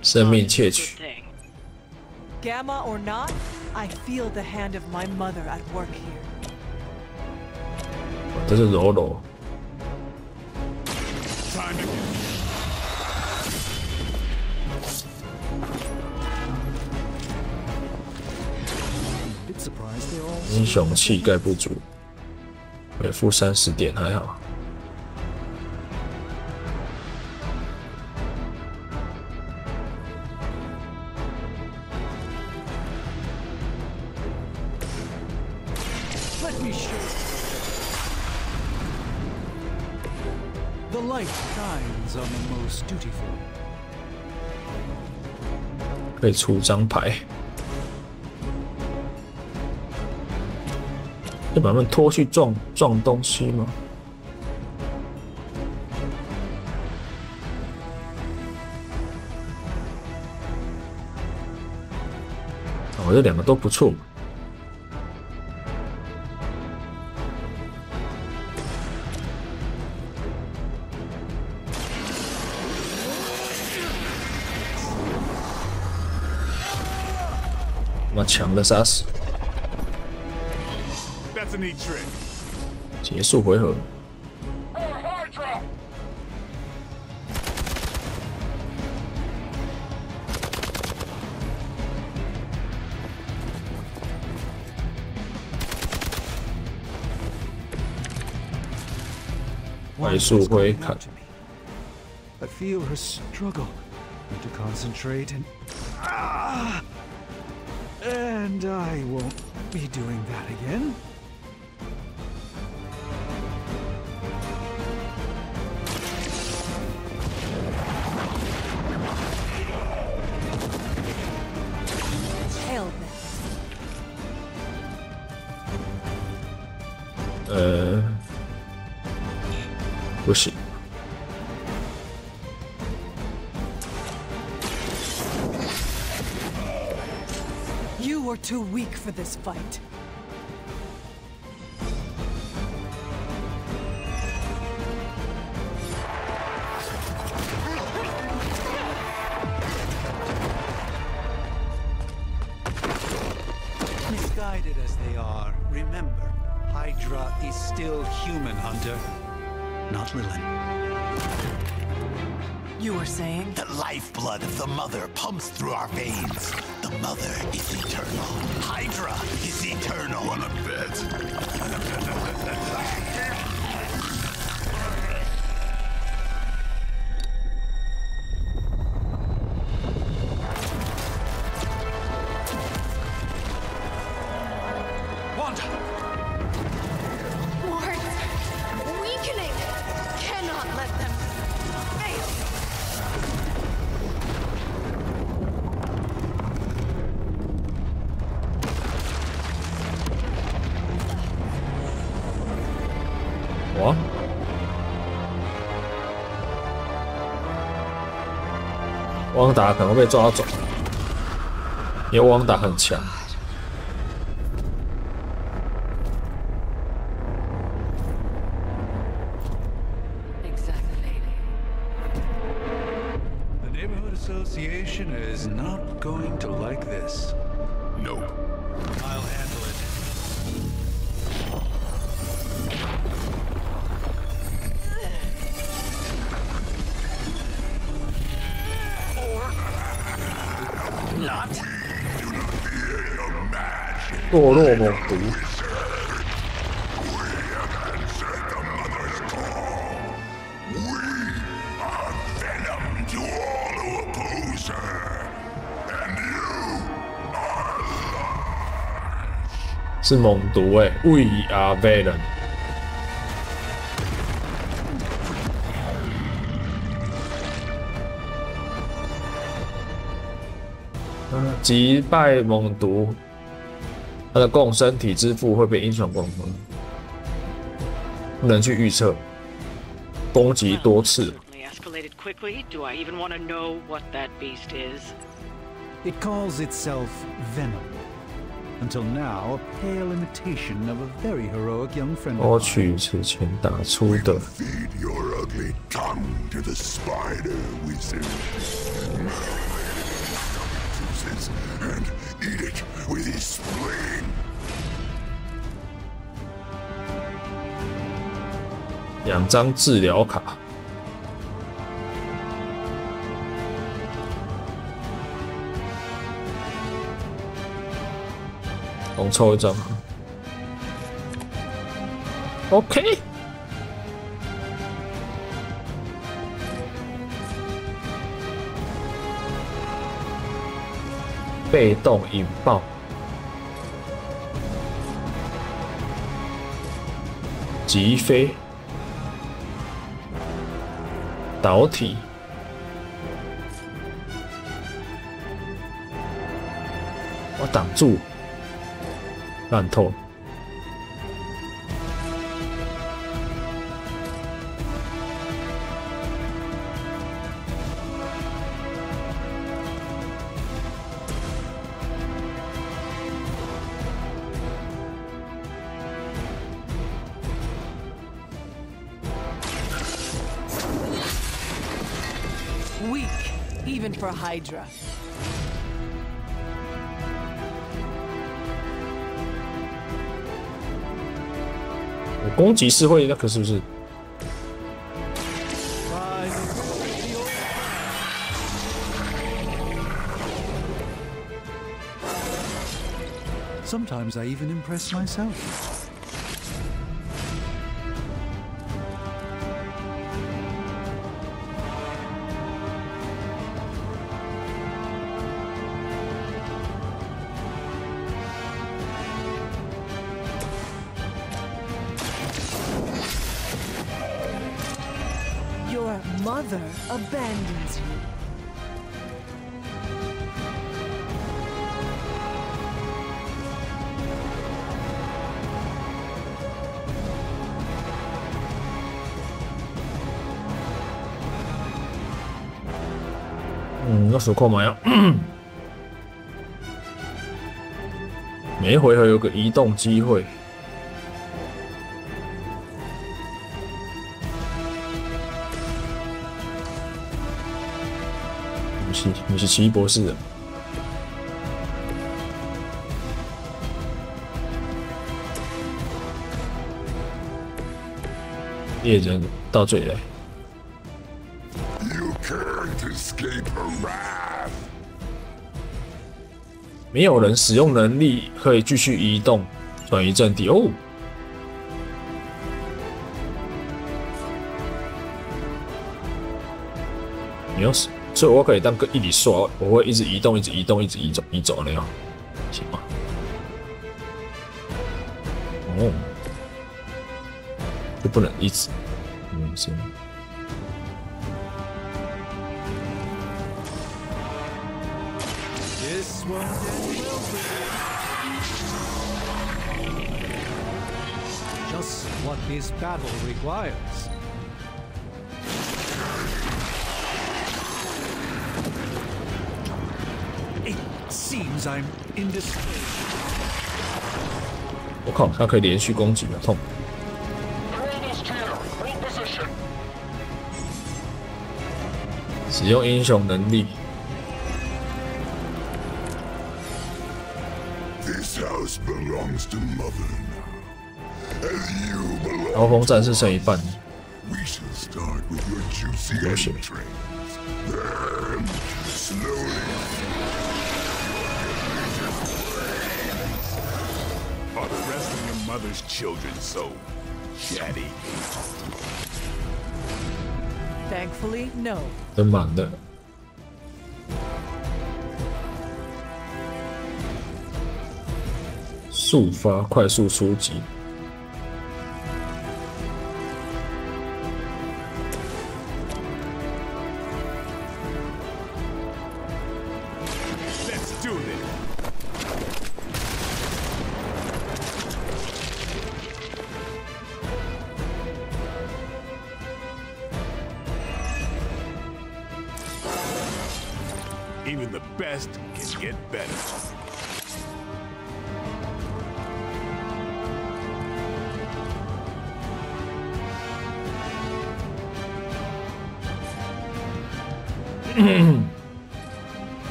生命窃取。Gamma or not, I feel the hand of my mother at work here. 这是柔。英雄气概不足，回复30点还好。Let me show you. The light shines on the most dutiful. 可以出张牌，要把他们拖去撞东西吗？哦，这两个都不错。把强的杀死，结束回合。快速挥砍。I feel her struggle. Need to concentrate and I won't be doing that again. Tail them. 不行。You are too weak for this fight. Misguided as they are, remember, Hydra is still human, Hunter. Not Lilin. You were saying? The lifeblood of the Mother pumps through our veins. The Mother is eternal. Hydra is eternal. Wanna bet? Wanda! Wards! Weakening! Cannot let them fail! 哇！汪达可能被抓走，因为汪达很强。The Neighborhood Association is not going to like this. Nope. I'll handle it. Not. 堕落猛毒。是猛毒We are venom。击败猛毒，他的共生体之父会被英雄光芒，不能去预测。攻击多次。 Escalated quickly. Do I even want to know what that beast is? It calls itself Venom. Until now, a pale imitation of a very heroic young friend of 夺 mine. 取此前打出的。 Feed your ugly tongue to the spider wizard. And eat it with his spleen. 2张治疗卡。我们抽一张。OK。被动引爆。击飞。导体。我挡住。烂透了。Weak, even for Hydra. 我攻击是会那个是不是？ Sometimes I even impress myself. Your mother abandons you. Nó số扣买啊！每一回合有个移动机会。你是奇异博士的。猎人到这里来。 没有人使用能力可以继续移动，转移阵地哦。你要是，所以我可以当个一里刷，我会一直移动，一直移动，一直移走那样，行吗？哦，就不能一直，行。 Just what this battle requires. It seems I'm in this. 我靠，它可以连续攻击，好痛！使用英雄能力。 This house belongs to Mother now. As you belong. 刀锋战士剩一半。 We shall start with your juicy entrails. Then slowly. Are the rest of your mother's children so chatty? Thankfully, no. 真满的。 速发，快速出击。Let's do this. Even the best can get better.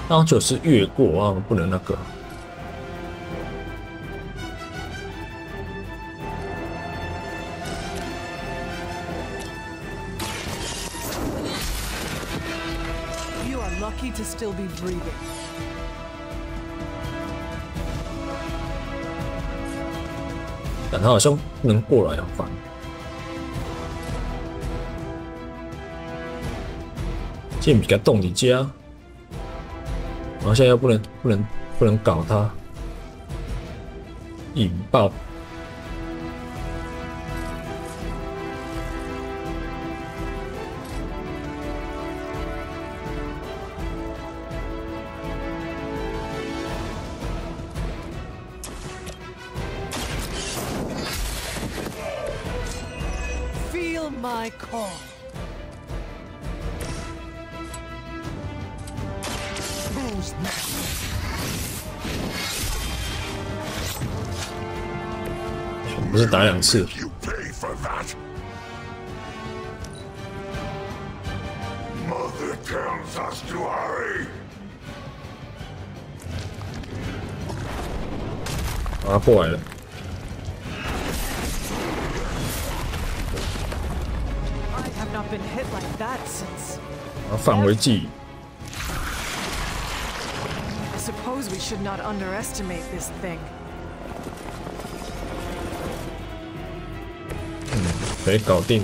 然后就是越过啊，不能那个。You are lucky to still be breathing. 但他好像不能过来，好烦。剑比他动你家，然后现在又不能搞他，引爆。Feel my call. Who's next? 不是打2次。 You pay for that. Mother tells us to hurry. 啊，过来了。 I have not been hit like that since. 啊，范围技。 I suppose we should not underestimate this thing. 可以搞定。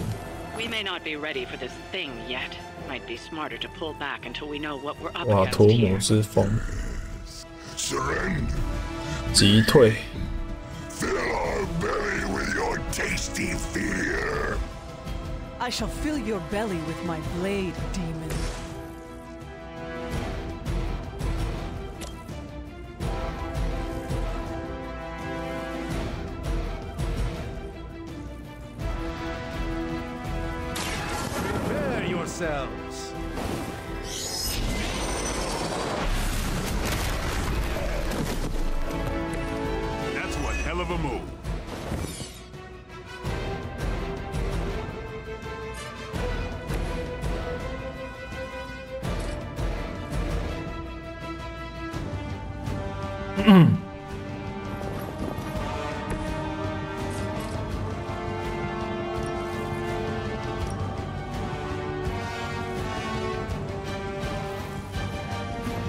We may not be ready for this thing yet. Might be smarter to pull back until we know what we're up 哇， against 屠 here. 魔之风， Surrender. 击退。 Fill our belly with your tasty fear. I shall fill your belly with my blade, demon. Prepare yourselves. That's one hell of a move.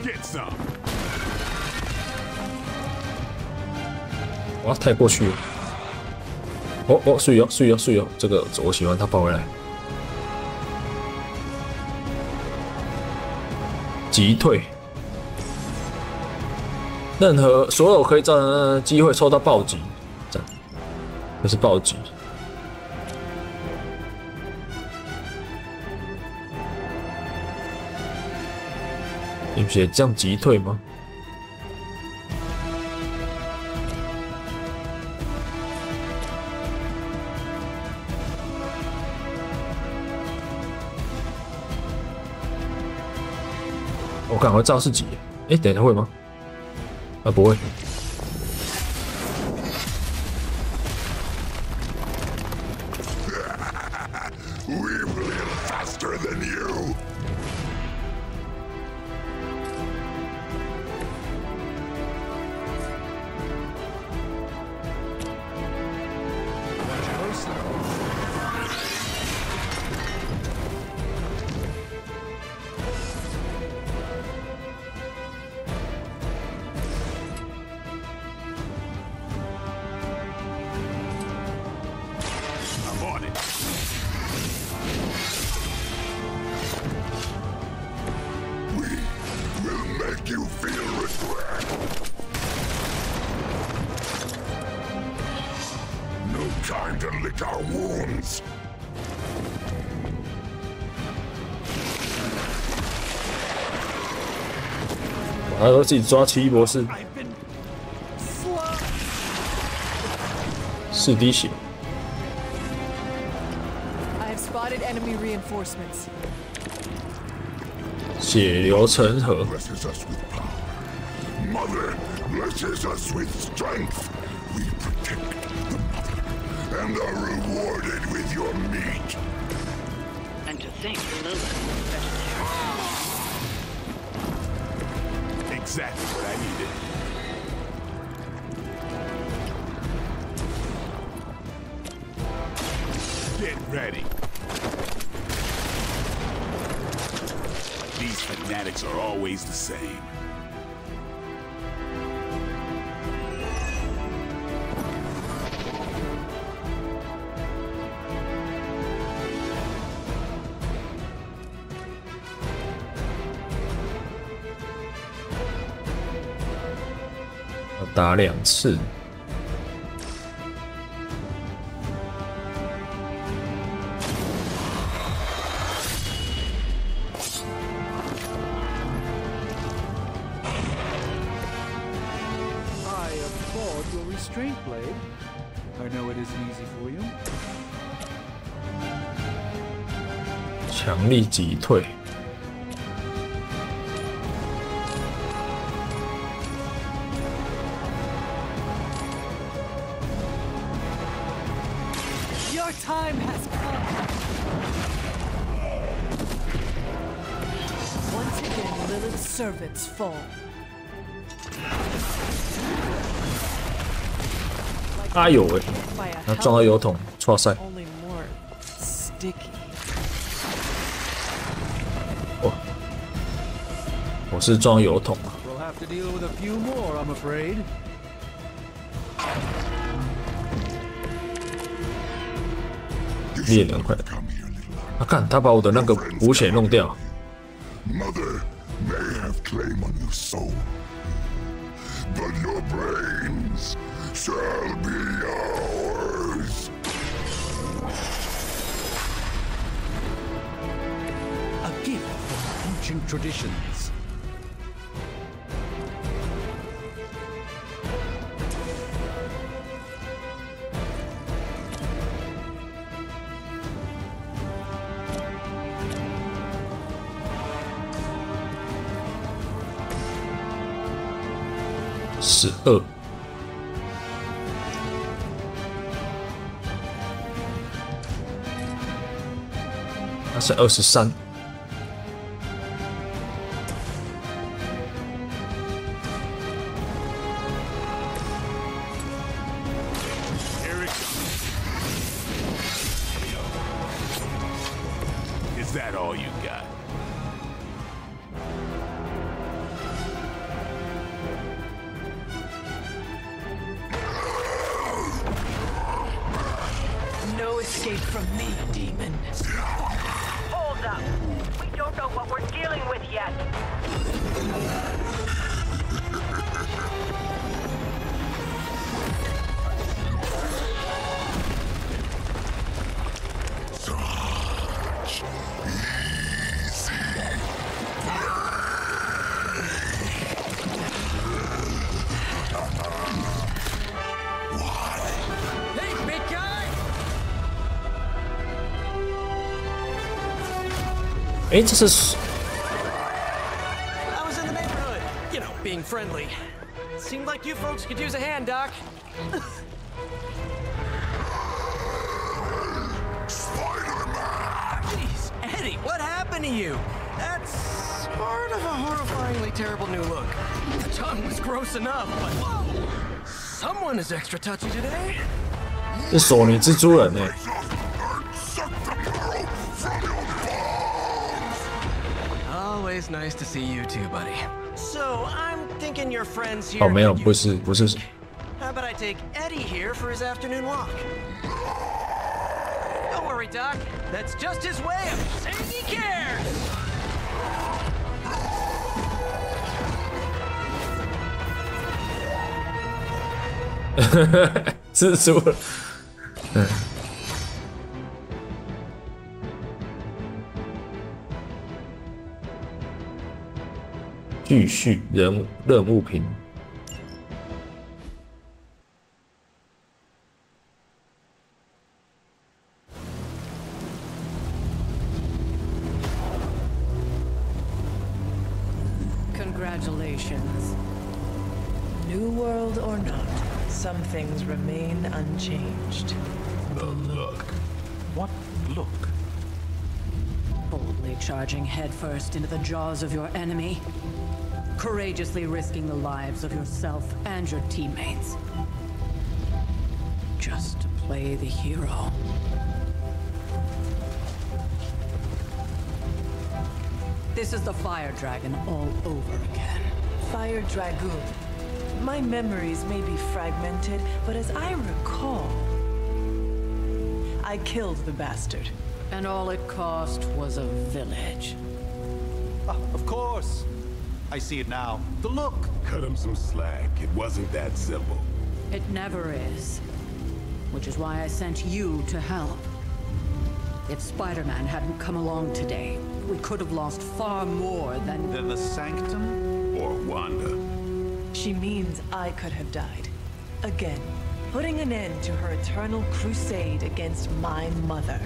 Get some. 哇，太过去了。哦，睡哦，这个我喜欢他跑回来。击退。任何所有可以造成的机会抽到暴击，赞，这是暴击。你不写这样击退吗？我赶快造是几？哎，等一下会吗？啊，不会。We live faster than you. I'm on it. We will make you feel regret. No time to lick our wounds. 他说自己抓奇异博士，4滴血。 I have spotted enemy reinforcements. 血流成河。 Blesses us with power. Mother blesses us with strength. We protect the mother and are rewarded with your meat. And to think Lilith was vegetarian. Exactly what I needed. Get ready. These fanatics are always the same.打2次。I applaud your restraint, Blade. I know it isn't easy for you. 强力击退。 Time has come. Once again, Lilith's servants fall. 哎呦喂！他撞到油桶，唰塞！ Only more sticky. 哦，我是撞油桶啊！ We'll have to deal with a few more, I'm afraid. 猎人快点！啊，看他把我的那个补血弄掉。Mother may have claim on your soul, but your brains shall be ours. A gift from ancient traditions. 12。那是23。Is that all you got? No escape from me, demon. Hold up. We don't know what we're dealing with yet. Such easy Hey, big guy! 哎，这是 I was in the neighborhood, you know, being friendly. Seemed like you folks could use a hand, Doc. Jeez, Eddie, what happened to you? That's sort of a horrifyingly terrible new look. The tongue was gross enough, but whoa! Someone is extra touchy today. 是索尼蜘蛛人哎。 Always nice to see you too, buddy. So, I'm thinking your friends here. 哦，没有，不是。 How about I take Eddie here for his afternoon walk? Don't worry, Doc. That's just his way of saying he cares. 蜘蛛人，嗯。 继续任务屏。Congratulations. New world or not, some things remain unchanged. The look. What look? Boldly charging headfirst into the jaws of your enemy. courageously risking the lives of yourself and your teammates. Just to play the hero. This is the Fire Dragon all over again. Fire Dragoon. My memories may be fragmented, but as I recall, I killed the bastard. And all it cost was a village. Of course. I see it now. The look. Cut him some slack. It wasn't that simple. It never is. Which is why I sent you to help. If Spider-Man hadn't come along today, we could have lost far more than... Than the Sanctum? Or Wanda. She means I could have died. Again, putting an end to her eternal crusade against my mother.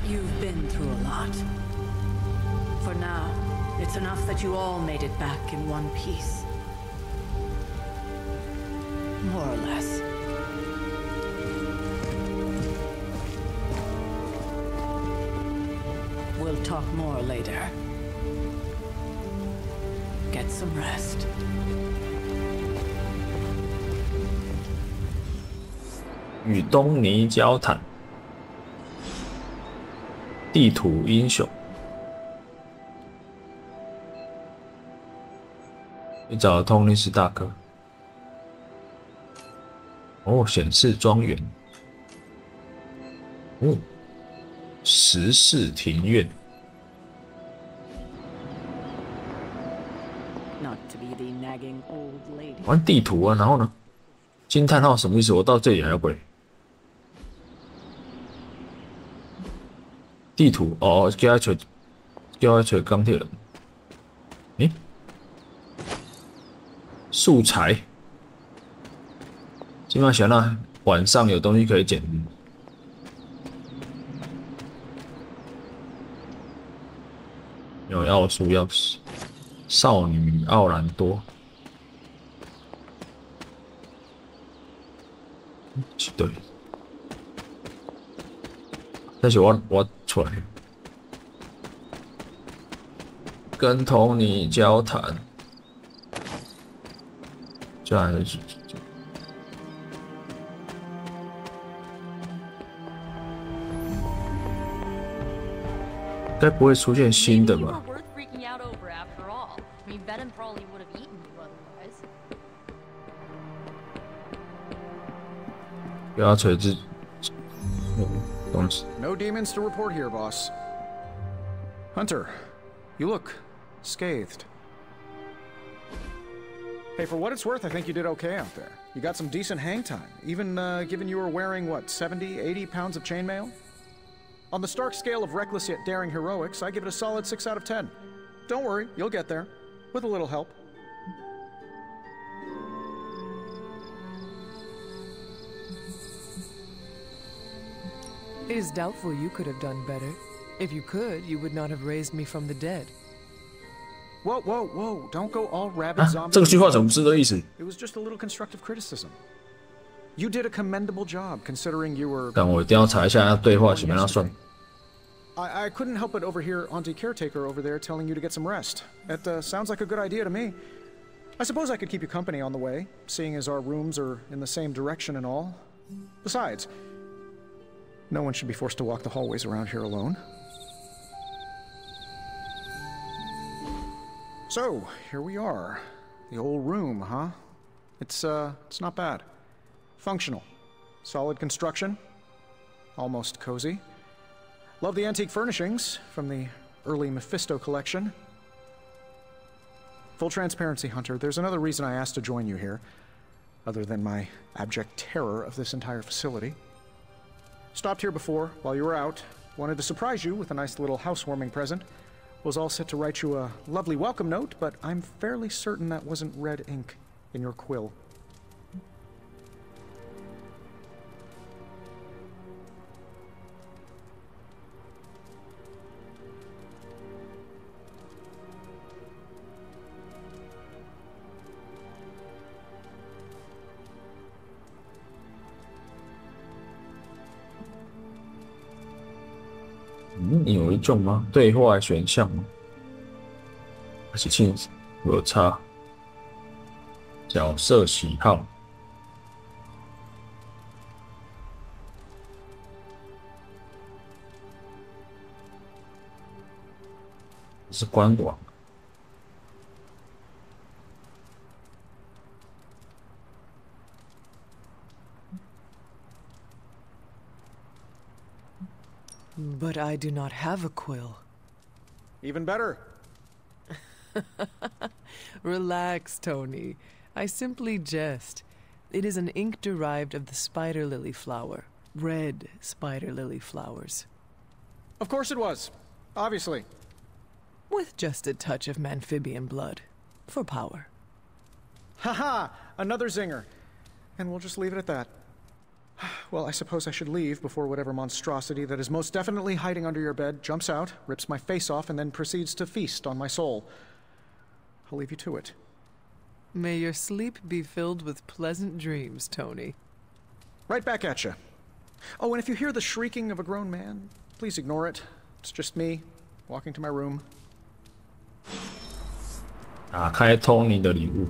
You've been through a lot. For now, it's enough that you all made it back in one piece. More or less. We'll talk more later. Get some rest. 与东尼交谈。地图英雄。你找了托尼斯大哥。哦，显示庄园。哦，石室庭院。玩地图啊，然后呢？惊叹号什么意思？我到这里还要背。地图哦，叫他找钢铁人。诶，素材。基本上想让晚上有东西可以捡。有奥数钥匙，少女奥兰多。对，但是我出来，跟托尼交谈，这还是。该不会出现新的吧？不要锤子东西。No demons to report here, boss. Hunter, you look scathed. Hey, for what it's worth, I think you did okay out there. You got some decent hang time, even given you were wearing, what, 70, 80 pounds of chainmail? On the Stark scale of reckless yet daring heroics, I give it a solid 6 out of 10. Don't worry, you'll get there. With a little help. It is doubtful you could have done better. If you could, you would not have raised me from the dead. Whoa, whoa, whoa, don't go all rabid zombie. 这个句话怎么是这个意思？ It was just a little constructive criticism. You did a commendable job considering you were... 但我一定要查一下他对话怎么样算。I couldn't help but overhear Auntie Caretaker over there telling you to get some rest. That sounds like a good idea to me. I suppose I could keep you company on the way, seeing as our rooms are in the same direction and all. Besides, no one should be forced to walk the hallways around here alone. So, here we are. The old room, huh? It's not bad. Functional. Solid construction. Almost cozy. Love the antique furnishings from the early Mephisto collection. Full transparency, Hunter, there's another reason I asked to join you here, other than my abject terror of this entire facility. Stopped here before, while you were out. Wanted to surprise you with a nice little housewarming present. Was all set to write you a lovely welcome note, but I'm fairly certain that wasn't red ink in your quill. 有一种吗？对话选项吗？还是清有差？角色喜好。是官网。But I do not have a quill. Even better. Relax, Tony. I simply jest. It is an ink derived of the spider lily flower. Red spider lily flowers. Of course it was. Obviously. With just a touch of amphibian blood. For power. Haha! Another zinger. And we'll just leave it at that. Well, I suppose I should leave before whatever monstrosity that is most definitely hiding under your bed jumps out, rips my face off, and then proceeds to feast on my soul. I'll leave you to it. May your sleep be filled with pleasant dreams, Tony. Right back at you. Oh, and if you hear the shrieking of a grown man, please ignore it. It's just me, walking to my room. 打开 Tony 的礼物。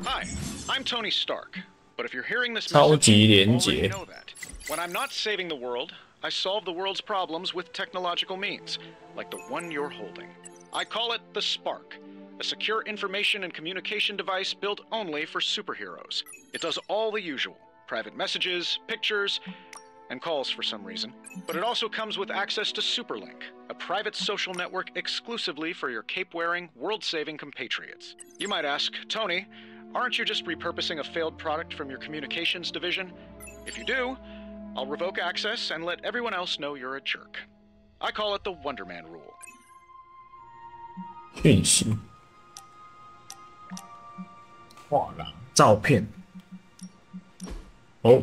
Hi, I'm Tony Stark. But if you're hearing this 超 message, 级 you 连 already 结。 know that. When I'm not saving the world, I solve the world's problems with technological means, like the one you're holding. I call it the Spark, a secure information and communication device built only for superheroes. It does all the usual, private messages, pictures, and calls for some reason. But it also comes with access to Superlink, a private social network exclusively for your cape-wearing, world-saving compatriots. You might ask, Tony, aren't you just repurposing a failed product from your communications division? If you do, I'll revoke access and let everyone else know you're a jerk. I call it the Wonder Man rule. 讯息。画廊照片。哦。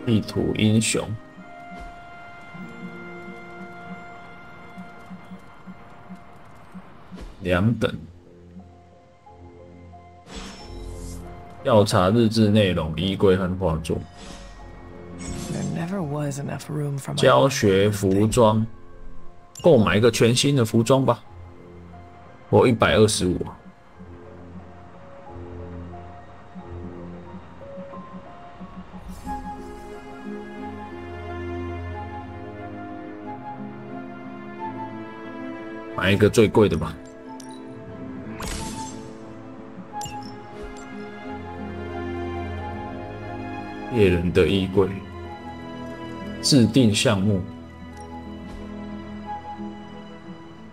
地图英雄。2等。调查日志内容、衣柜和画作。 There never was enough room for my 教学服装，购买一个全新的服装吧。我125。买一个最贵的吧。猎人的衣柜。 制定项目，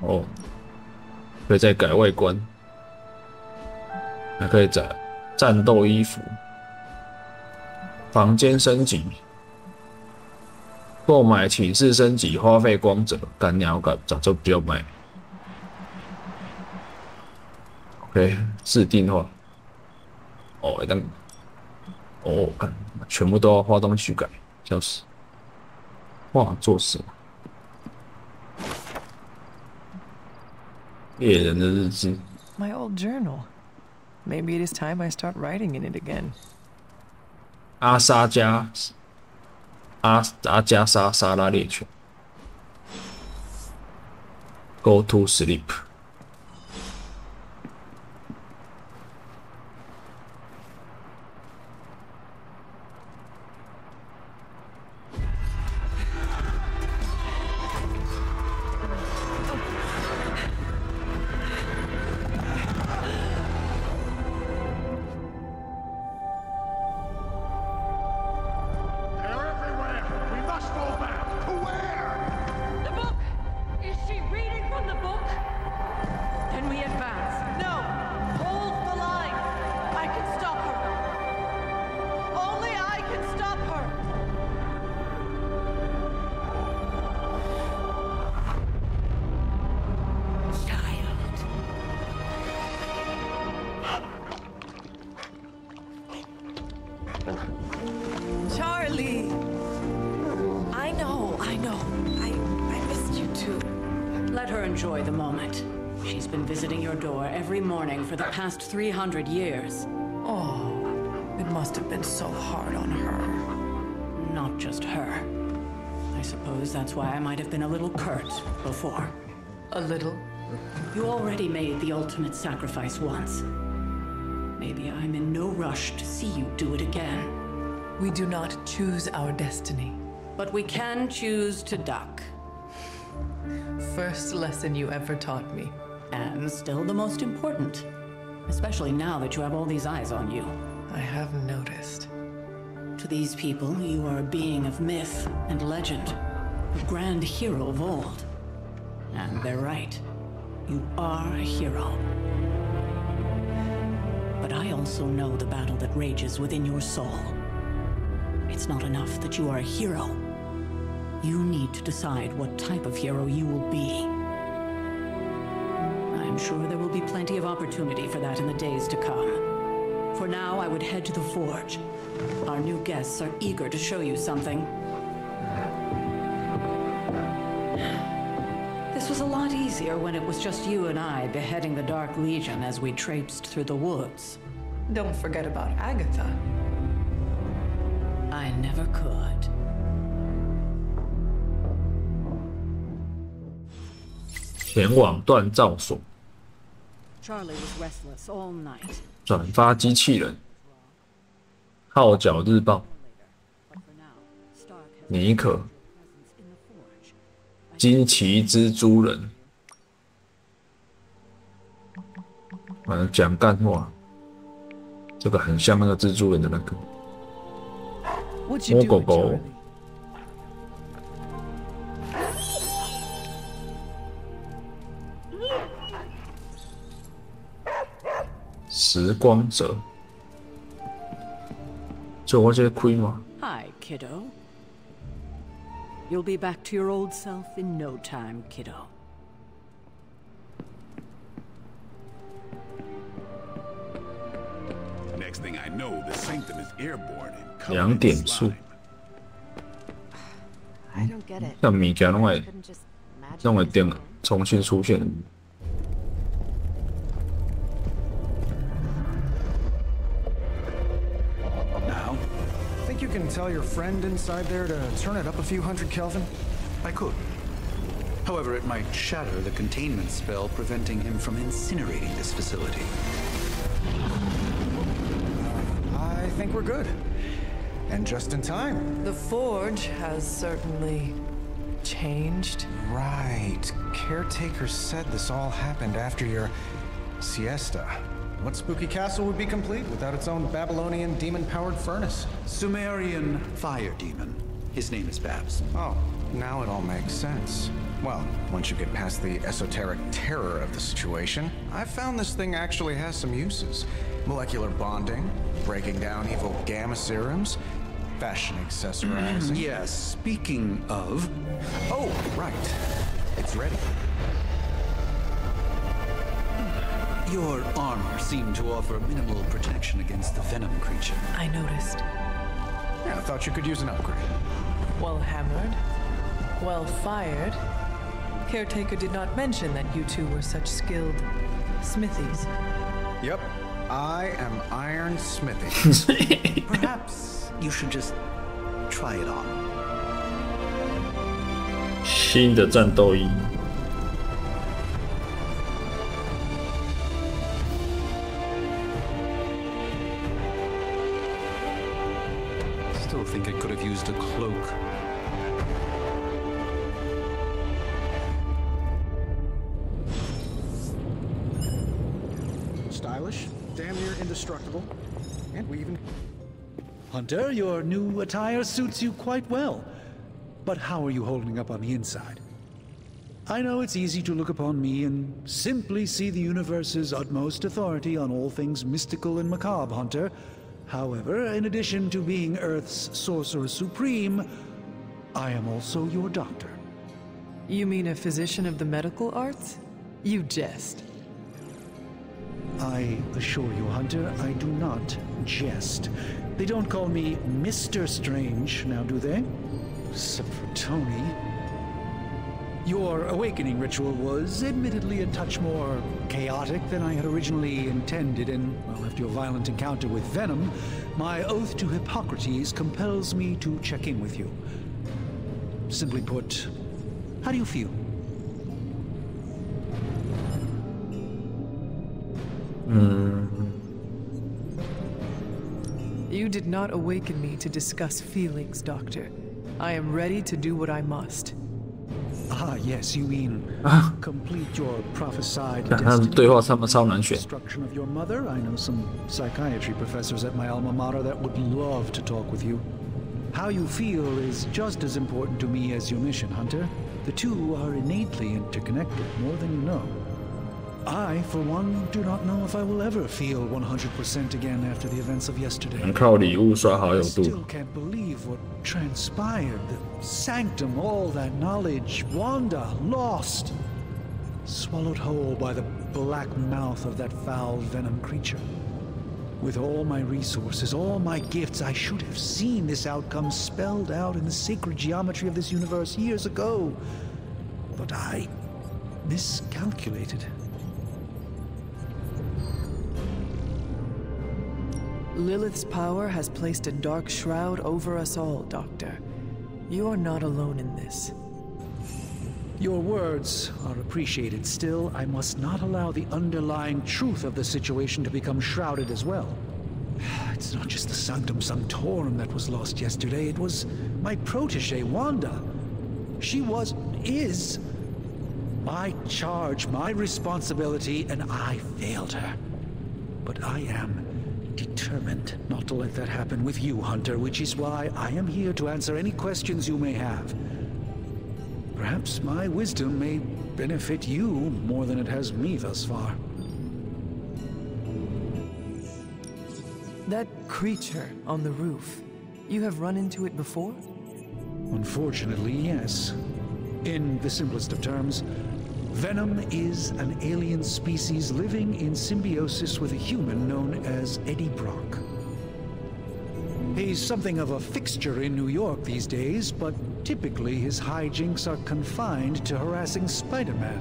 哦，可以再改外观，还可以改战斗衣服，房间升级，购买寝室升级，花费光泽，干鸟感早就不要买。OK， 自定化，哦，但哦，看全部都要花东西去改，笑死。 画作什么？猎人的日志。My old journal. Maybe it is time I start writing in it again. 阿加莎沙拉猎犬。Go to sleep. Charlie! I know. I missed you too. Let her enjoy the moment. She's been visiting your door every morning for the past 300 years. Oh, It must have been so hard on her. Not just her. I suppose that's why I might have been a little curt before. A little? You already made the ultimate sacrifice once. Maybe I'm in no rush to see you do it again. We do not choose our destiny. But we can choose to duck. First lesson you ever taught me. And still the most important. Especially now that you have all these eyes on you. I have noticed. To these people, you are a being of myth and legend. A grand hero of old. And they're right. You are a hero. But I also know the battle that rages within your soul. It's not enough that you are a hero. You need to decide what type of hero you will be. I'm sure there will be plenty of opportunity for that in the days to come. For now, I would head to the forge. Our new guests are eager to show you something. This was a lot easier when it was just you and I beheading the Dark Legion as we traipsed through the woods. Don't forget about Agatha. I never could.前往锻造所。 Charlie was restless all night. 转发机器人。号角日报。尼可。惊奇蜘蛛人。反正讲干话。这个很像那个蜘蛛人的那个。摸狗狗。 时光者，这我这开吗 Hi, kiddo. You'll be back to your old self in no time, kiddo. Next thing I know, the sanctum is airborne and covered 2点数。像物件拢会定重新出现。 You can tell your friend inside there to turn it up a few hundred Kelvin? I could. However, it might shatter the containment spell preventing him from incinerating this facility. I think we're good. And just in time. The forge has certainly changed. Right. Caretaker said this all happened after your siesta. What spooky castle would be complete without its own Babylonian demon-powered furnace? Sumerian fire demon. His name is Babs. Oh, now it all makes sense. Well, once you get past the esoteric terror of the situation, I've found this thing actually has some uses. Molecular bonding, breaking down evil gamma serums, fashion accessorizing. Yes, speaking of... Oh, right. It's ready. Your armor seemed to offer minimal protection against the venom creature. I noticed. Yeah, I thought you could use an upgrade. Well hammered, well fired. Caretaker did not mention that you two were such skilled smithies. Yep, I am Iron Smithy. Perhaps you should just try it on. 新的战斗衣。 Still think I could have used a cloak. Stylish, damn near indestructible, and we even... Hunter, your new attire suits you quite well. But how are you holding up on the inside? I know it's easy to look upon me and simply see the universe's utmost authority on all things mystical and macabre, Hunter. However, in addition to being Earth's Sorcerer Supreme, I am also your doctor. You mean a physician of the medical arts? You jest. I assure you, Hunter, I do not jest. They don't call me Mr. Strange, now do they? Except for Tony. Your awakening ritual was admittedly a touch more chaotic than I had originally intended, and, well, after your violent encounter with Venom, my oath to Hippocrates compels me to check in with you. Simply put, how do you feel? You did not awaken me to discuss feelings, Doctor. I am ready to do what I must. Ah, yes, you mean complete your prophesied 他们对话超难选。 destruction of your mother? I know some psychiatry professors at my alma mater that would love to talk with you. How you feel is just as important to me as your mission, Hunter. The two are innately interconnected, more than you know. I, for one, do not know if I will ever feel 100% again after the events of yesterday. 靠礼物刷好友度。 I still can't believe what transpired. The sanctum, all that knowledge, Wanda lost, swallowed whole by the black mouth of that foul venom creature. With all my resources, all my gifts, I should have seen this outcome spelled out in the sacred geometry of this universe years ago. But I miscalculated. Lilith's power has placed a dark shroud over us all, Doctor. You are not alone in this. Your words are appreciated. Still, I must not allow the underlying truth of the situation to become shrouded as well. It's not just the Sanctum Sanctorum that was lost yesterday. It was my protege, Wanda. She is my charge, my responsibility, and I failed her. But I am determined not to let that happen with you, Hunter, which is why I am here to answer any questions you may have. Perhaps my wisdom may benefit you more than it has me thus far. That creature on the roof, you have run into it before? Unfortunately, yes. In the simplest of terms, Venom is an alien species living in symbiosis with a human known as Eddie Brock. He's something of a fixture in New York these days, but typically his hijinks are confined to harassing Spider-Man.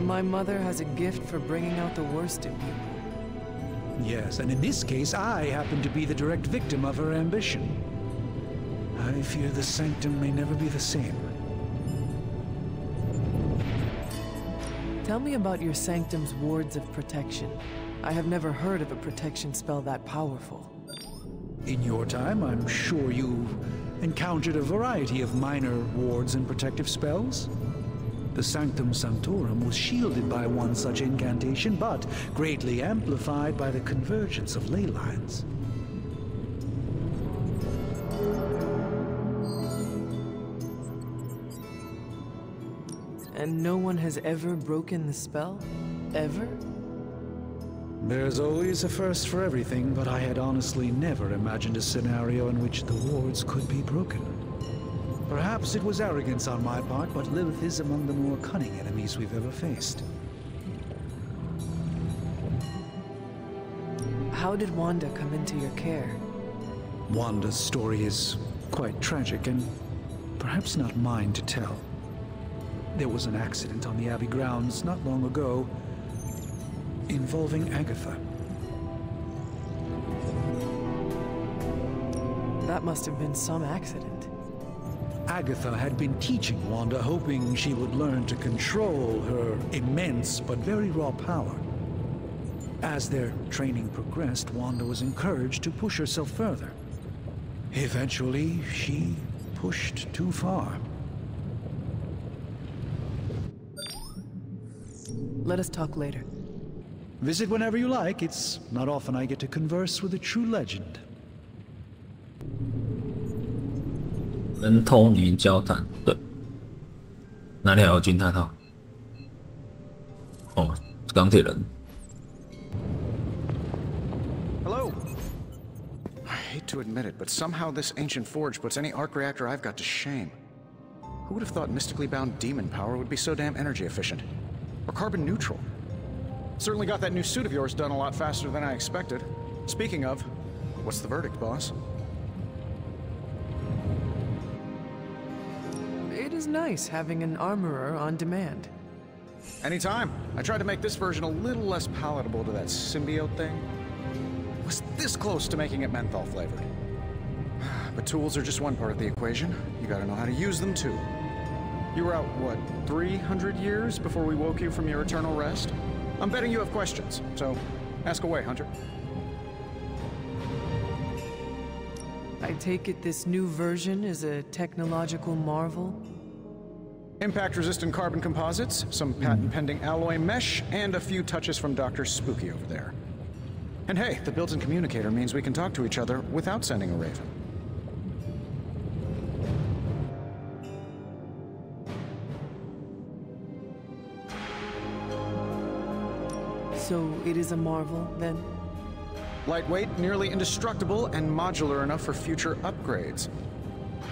My mother has a gift for bringing out the worst in people. Yes, and in this case, I happen to be the direct victim of her ambition. I fear the Sanctum may never be the same. Tell me about your Sanctum's wards of protection. I have never heard of a protection spell that powerful. In your time, I'm sure you've encountered a variety of minor wards and protective spells. The Sanctum Sanctorum was shielded by one such incantation, but greatly amplified by the convergence of ley lines. And no one has ever broken the spell? Ever? There's always a first for everything, but I had honestly never imagined a scenario in which the wards could be broken. Perhaps it was arrogance on my part, but Lilith is among the more cunning enemies we've ever faced. How did Wanda come into your care? Wanda's story is quite tragic, and perhaps not mine to tell. There was an accident on the Abbey grounds not long ago involving Agatha. That must have been some accident. Agatha had been teaching Wanda, hoping she would learn to control her immense but very raw power. As their training progressed, Wanda was encouraged to push herself further. Eventually, she pushed too far. Let us talk later. Visit whenever you like. It's not often I get to converse with a true legend. 人头尼交谈，对，哪里还有惊叹号？哦，钢铁人。Hello. I hate to admit it, but somehow this ancient forge puts any arc reactor I've got to shame. Who would have thought mystically bound demon power would be so damn energy efficient? Or carbon neutral? Certainly got that new suit of yours done a lot faster than I expected. Speaking of, What's the verdict, boss? It is nice having an armorer on demand. Anytime. I tried to make this version a little less palatable to that symbiote thing. Was this close to making it menthol flavored. But tools are just one part of the equation. You gotta know how to use them too. You were out, what, 300 years before we woke you from your eternal rest? I'm betting you have questions, so ask away, Hunter. I take it this new version is a technological marvel? Impact-resistant carbon composites, some patent-pending alloy mesh, and a few touches from Dr. Spooky over there. And hey, the built-in communicator means we can talk to each other without sending a raven. So it is a marvel, then? Lightweight, nearly indestructible, and modular enough for future upgrades.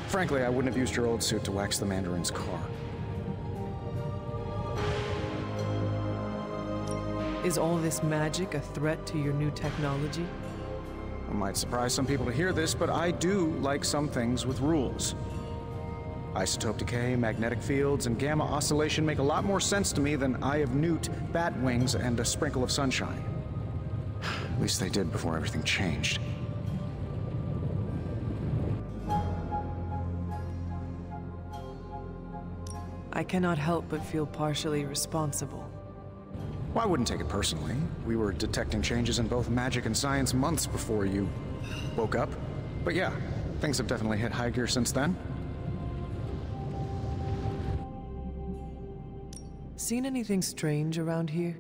Frankly, I wouldn't have used your old suit to wax the Mandarin's car. Is all this magic a threat to your new technology? I might surprise some people to hear this, but I do like some things with rules. Isotope decay, magnetic fields, and gamma oscillation make a lot more sense to me than Eye of Newt, bat wings, and a sprinkle of sunshine. At least they did before everything changed. I cannot help but feel partially responsible. Well, I wouldn't take it personally. We were detecting changes in both magic and science months before you woke up. But yeah, things have definitely hit high gear since then. Seen anything strange around here?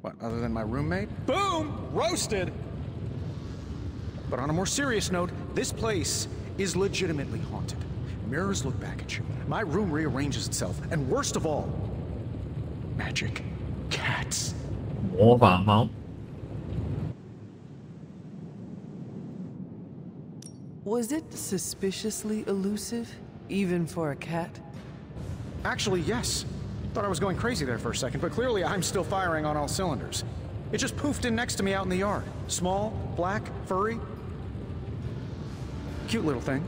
What, other than my roommate? Boom! Roasted! But on a more serious note, this place is legitimately haunted. Mirrors look back at you. My room rearranges itself. And worst of all, magic cats. 魔法猫。Was it suspiciously elusive, even for a cat? Actually, yes. Thought I was going crazy there for a second, but clearly I'm still firing on all cylinders. It just poofed in next to me out in the yard. Small, black, furry. Cute little thing.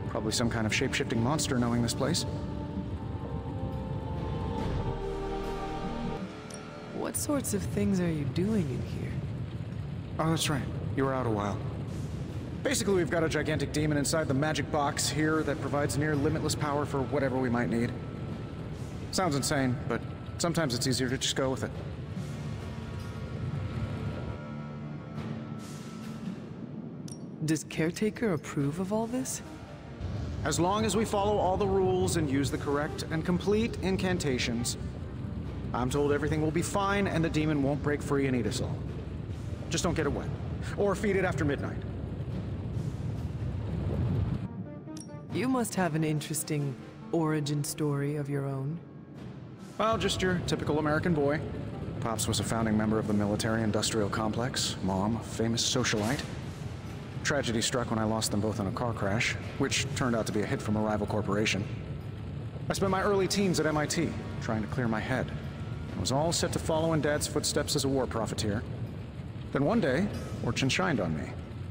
Probably some kind of shape-shifting monster knowing this place. What sorts of things are you doing in here? Oh, that's right. You were out a while. Basically, we've got a gigantic demon inside the magic box here that provides near limitless power for whatever we might need. Sounds insane, but sometimes it's easier to just go with it. Does Caretaker approve of all this? As long as we follow all the rules and use the correct and complete incantations, I'm told everything will be fine and the demon won't break free and eat us all. Just don't get it wet. Or feed it after midnight. You must have an interesting origin story of your own. Well, just your typical American boy. Pops was a founding member of the military-industrial complex. Mom, a famous socialite. Tragedy struck when I lost them both in a car crash, which turned out to be a hit from a rival corporation. I spent my early teens at MIT, trying to clear my head. I was all set to follow in Dad's footsteps as a war profiteer. Then one day, fortune shined on me,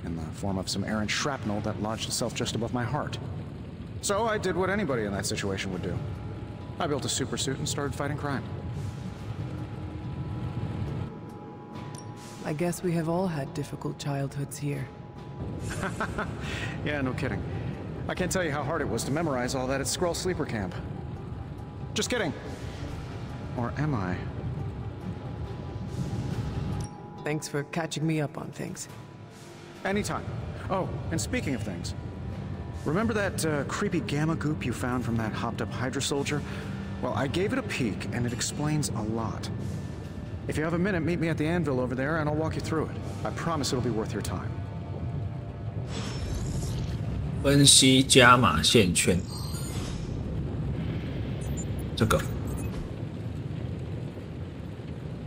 in the form of some errant shrapnel that lodged itself just above my heart. So I did what anybody in that situation would do. I built a supersuit and started fighting crime. I guess we have all had difficult childhoods here. Yeah, no kidding. I can't tell you how hard it was to memorize all that at Skrull Sleeper Camp. Just kidding. Or am I? Thanks for catching me up on things. Anytime. Oh, and speaking of things, remember that creepy gamma goop you found from that hopped-up Hydra soldier? Well, I gave it a peek, and it explains a lot. If you have a minute, meet me at the anvil over there, and I'll walk you through it. I promise it'll be worth your time. 分析伽马线圈，这个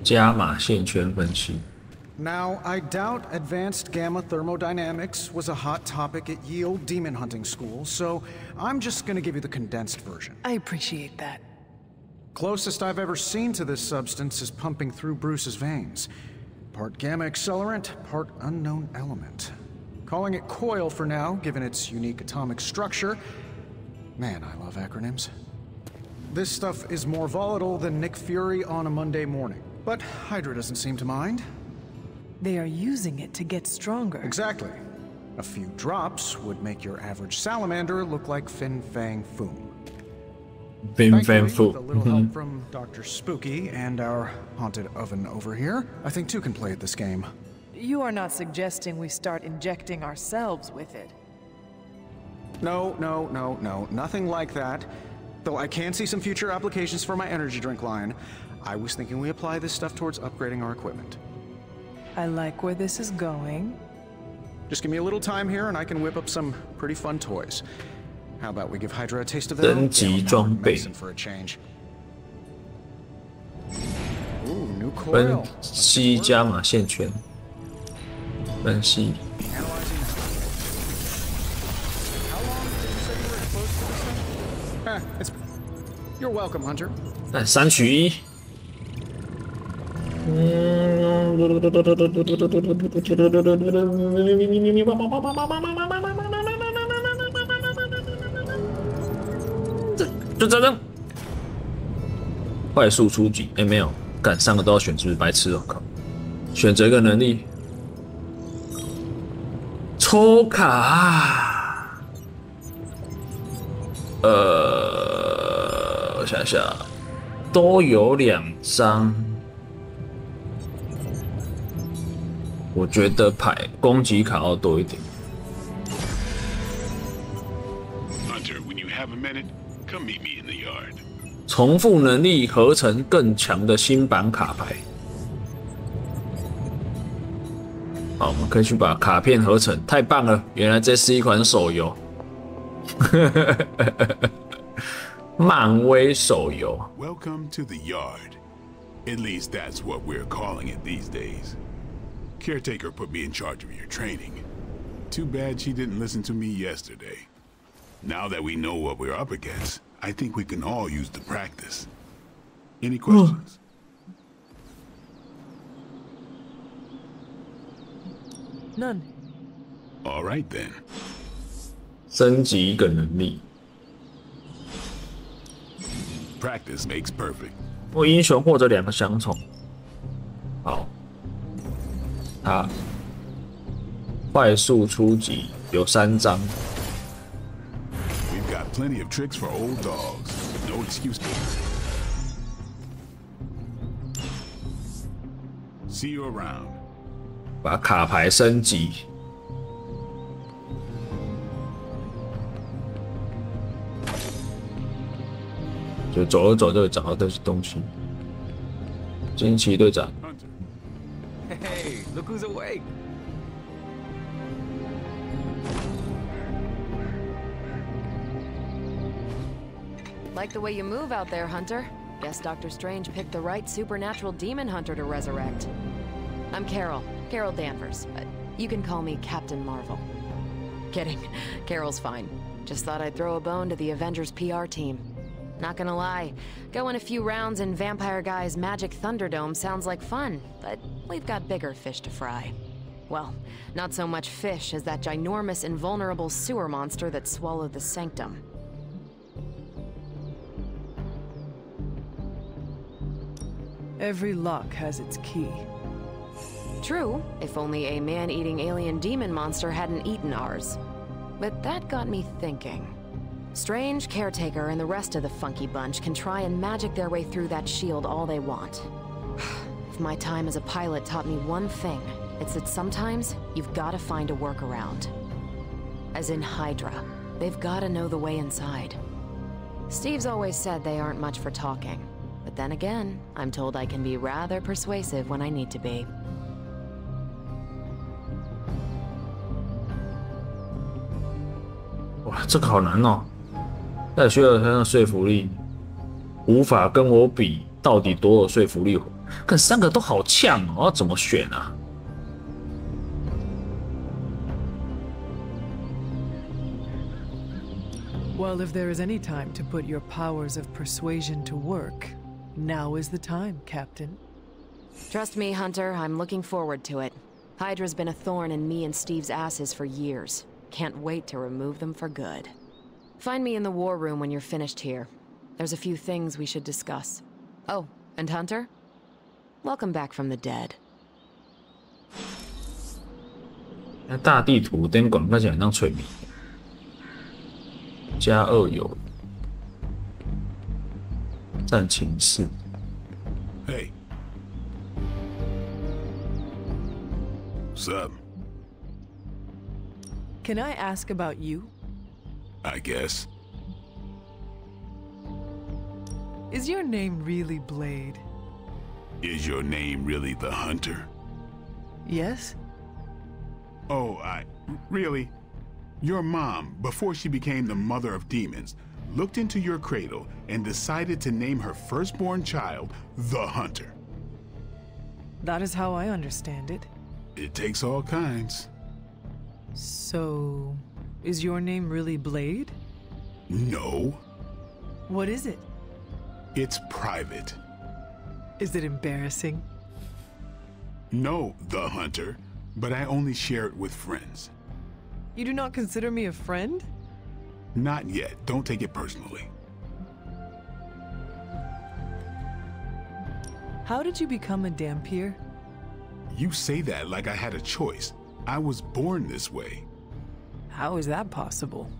伽马线圈分析。 Now, I doubt advanced gamma thermodynamics was a hot topic at ye old demon hunting school, so I'm just gonna give you the condensed version. I appreciate that. Closest I've ever seen to this substance is pumping through Bruce's veins. Part gamma accelerant, part unknown element. Calling it Coil for now, given its unique atomic structure. Man, I love acronyms. This stuff is more volatile than Nick Fury on a Monday morning. But Hydra doesn't seem to mind. They are using it to get stronger. Exactly. A few drops would make your average salamander look like Fin Fang Foom. Fin Fang With a little help from Dr. Spooky and our haunted oven over here, I think two can play at this game. You are not suggesting we start injecting ourselves with it. No, nothing like that. Though I can see some future applications for my energy drink line. I was thinking we apply this stuff towards upgrading our equipment. I like where this is going. Just give me a little time here and I can whip up some pretty fun toys. How about we give Hydra a taste of their own medicine for a change? Ooh, new coil. 分析伽马线圈。分析。You're welcome, Hunter. 3取1。就这样。快速出击，没有，干3个都要选，是不是白痴哦？靠！选择一个能力，抽卡。我想一下，都有2张。我觉得牌攻击卡要多一点。Hunter, when you have a minute, come meet me in the yard. 重复能力合成更强的新版卡牌。好，我们可以去把卡片合成，太棒了！原来这是一款手游。漫威手游。Welcome to the yard. At least that's what we're calling it these days. Caretaker put me in charge of your training. Too bad she didn't listen to me yesterday. Now that we know what we're up against, I think we can all use the practice. Any questions? None. All right then. 升级一个能力。Practice makes perfect. 我英雄获得2个相宠。好。他快速出击有3张。We've got plenty of tricks for old dogs. No excuse. See you around. 把卡牌升级。就走着走着找到这些东西。惊奇队长。Hey, look who's awake! Like the way you move out there, Hunter. Guess Dr. Strange picked the right supernatural demon hunter to resurrect. I'm Carol Danvers. You can call me Captain Marvel. Kidding, Carol's fine. Just thought I'd throw a bone to the Avengers PR team. Not gonna lie, going a few rounds in Vampire Guy's Magic Thunderdome sounds like fun, but we've got bigger fish to fry. Well, not so much fish as that ginormous invulnerable sewer monster that swallowed the Sanctum. Every lock has its key. True, if only a man-eating alien demon monster hadn't eaten ours. But that got me thinking. Strange, Caretaker, and the rest of the funky bunch can try and magic their way through that shield all they want. If my time as a pilot taught me one thing, it's that sometimes you've got to find a workaround. As in Hydra, they've got to know the way inside. Steve's always said they aren't much for talking, but then again, I'm told I can be rather persuasive when I need to be. 哇，这个好难哦！但需要很有说服力，无法跟我比，到底多有说服力？看3个都好呛哦，要怎么选啊？ Well, if there is any time to put your powers of persuasion to work, now is the time, Captain. Trust me, Hunter, I'm looking forward to it. Hydra's been a thorn in me and Steve's asses for years. Can't wait to remove them for good. Find me in the war room when you're finished here. There's a few things we should discuss. Oh, and Hunter? Welcome back from the dead. 那大地图灯管看起来很像催眠。加二友，战情室。Hey. What's up? Can I ask about you? I guess. Is your name really Blade? Is your name really the Hunter? Yes? Oh, really? Your mom, before she became the mother of demons, looked into your cradle and decided to name her firstborn child the Hunter. That is how I understand it. It takes all kinds. So, is your name really Blade? No. What is it? It's private. Is it embarrassing? No, the Hunter, but I only share it with friends. You do not consider me a friend? Not yet. Don't take it personally. How did you become a Dampier? You say that like I had a choice. I was born this way. How is that possible?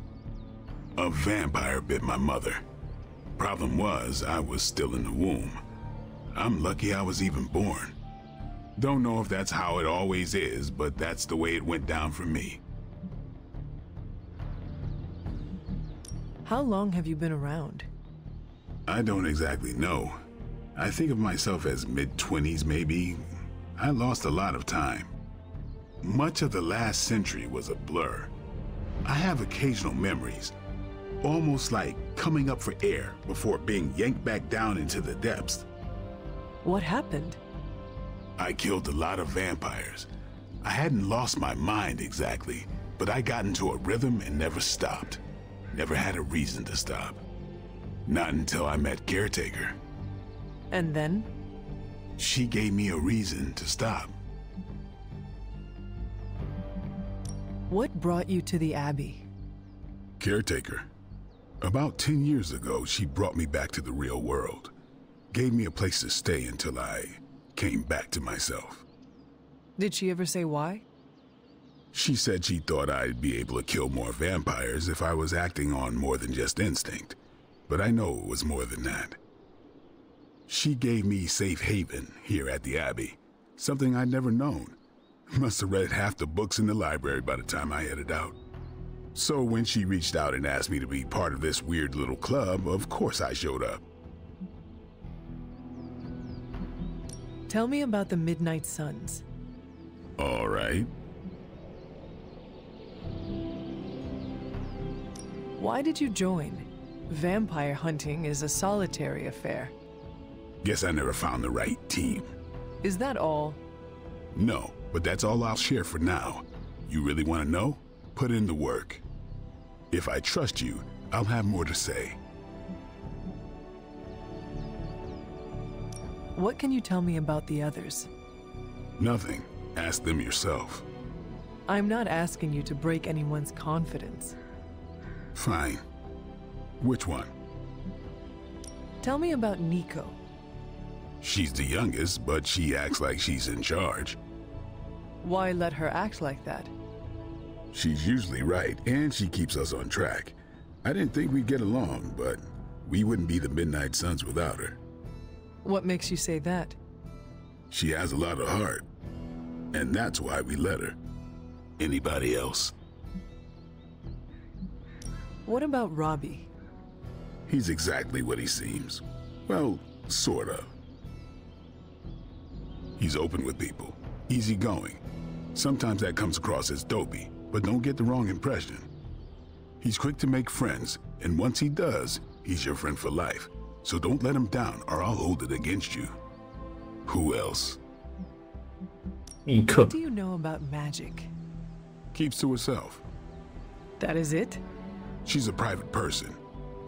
A vampire bit my mother. Problem was, I was still in the womb. I'm lucky I was even born. Don't know if that's how it always is, but that's the way it went down for me. How long have you been around? I don't exactly know. I think of myself as mid-20s maybe. I lost a lot of time. Much of the last century was a blur. I have occasional memories, almost like coming up for air before being yanked back down into the depths. What happened? I killed a lot of vampires. I hadn't lost my mind exactly, but I got into a rhythm and never stopped. Never had a reason to stop. Not until I met Caretaker. And then? She gave me a reason to stop. What brought you to the Abbey? Caretaker. About 10 years ago, she brought me back to the real world. Gave me a place to stay until I came back to myself. Did she ever say why? She said she thought I'd be able to kill more vampires if I was acting on more than just instinct. But I know it was more than that. She gave me safe haven here at the Abbey, something I'd never known. Must have read half the books in the library by the time I headed out. So when she reached out and asked me to be part of this weird little club, of course I showed up. Tell me about the Midnight Suns. All right. Why did you join? Vampire hunting is a solitary affair. Guess I never found the right team. Is that all? No, but that's all I'll share for now. You really want to know? Put in the work. If I trust you, I'll have more to say. What can you tell me about the others? Nothing. Ask them yourself. I'm not asking you to break anyone's confidence. Fine. Which one? Tell me about Nico. She's the youngest, but she acts like she's in charge. Why let her act like that? She's usually right, and she keeps us on track. I didn't think we'd get along, but we wouldn't be the Midnight Suns without her. What makes you say that? She has a lot of heart, and that's why we let her. Anybody else? What about Robbie? He's exactly what he seems. Well, sort of. He's open with people, easygoing. Sometimes that comes across as dopey, but don't get the wrong impression. He's quick to make friends, and once he does, he's your friend for life. So don't let him down or I'll hold it against you. Who else? What do you know about magic? Keeps to herself. That is it? She's a private person.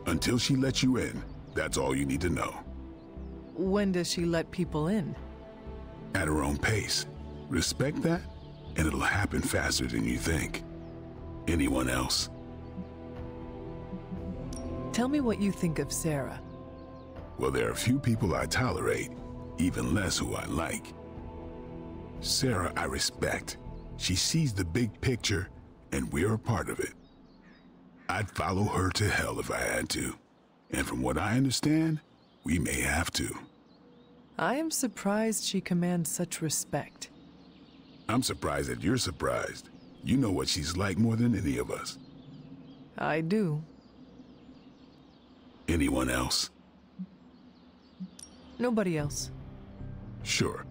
Until she lets you in, that's all you need to know. When does she let people in? At her own pace. Respect that? and it'll happen faster than you think. Anyone else? Tell me what you think of Sarah. Well, there are few people I tolerate, even less who I like. Sarah, I respect. She sees the big picture, and we're a part of it. I'd follow her to hell if I had to. And from what I understand, we may have to. I am surprised she commands such respect. I'm surprised that you're surprised. You know what she's like more than any of us. I do. Anyone else? Nobody else. Sure.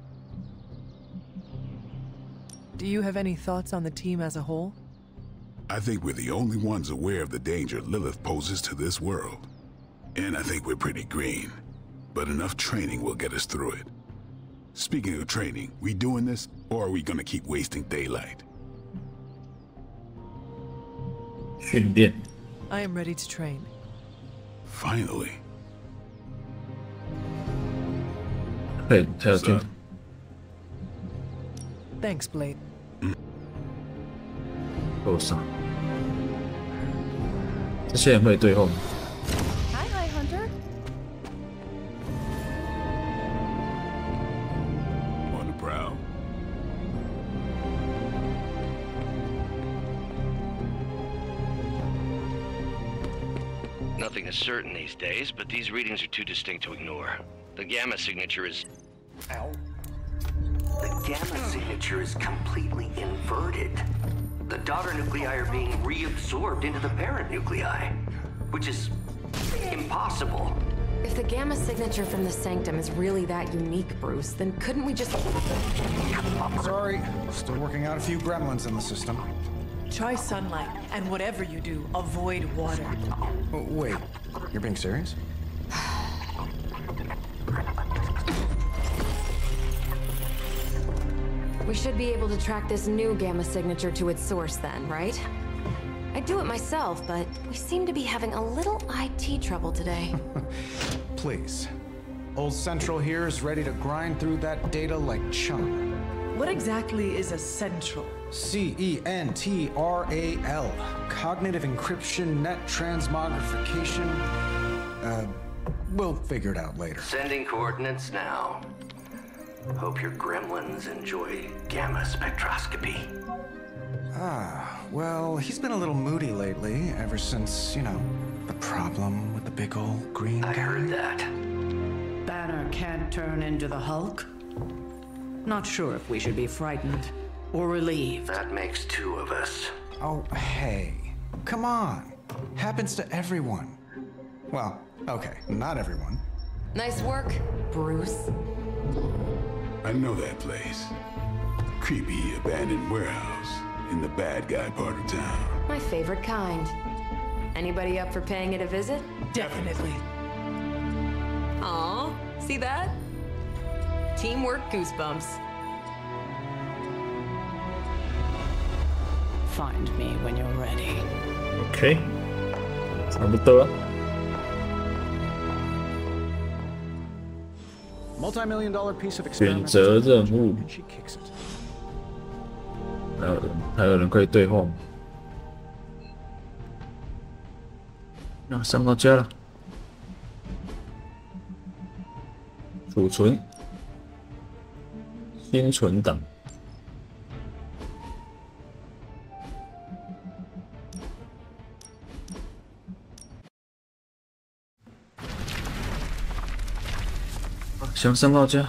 Do you have any thoughts on the team as a whole? I think we're the only ones aware of the danger Lilith poses to this world. And I think we're pretty green. But enough training will get us through it. Speaking of training, we doing this, or are we gonna keep wasting daylight? 训练 I am ready to train. Finally. 对，还有这 Thanks, Blade. 多少？这些人会对后吗？ Hi, Hunter. On the prowl. Nothing is certain these days, but these readings are too distinct to ignore. The gamma signature is... Ow. The gamma signature is completely inverted. The daughter nuclei are being reabsorbed into the parent nuclei, which is impossible. If the gamma signature from the Sanctum is really that unique, Bruce, then couldn't we just... Sorry, still working out a few gremlins in the system. Try sunlight, and whatever you do, avoid water. Oh, wait, you're being serious? We should be able to track this new gamma signature to its source then, right? I'd do it myself, but we seem to be having a little IT trouble today. Please. Old Central here is ready to grind through that data like chum. What exactly is a central? CENTRAL. Cognitive encryption, net transmogrification. We'll figure it out later. Sending coordinates now. Hope your gremlins enjoy gamma spectroscopy. Ah, well, he's been a little moody lately, ever since, you know, the problem with the big old green guy. I heard that. Banner can't turn into the Hulk? Not sure if we should be frightened or relieved. That makes two of us. Oh, hey. Come on. Happens to everyone. Well, okay, not everyone. Nice work, Bruce. I know that place. Creepy abandoned warehouse in the bad guy part of town. My favorite kind. Anybody up for paying it a visit? Definitely. Aw, see that? Teamwork goosebumps. Find me when you're ready. OK， 差不多了。 Multi-million-dollar piece of 选择任务， she kicks it. 还有人可以对话吗？那上到家了，储存，新存档。想上到家。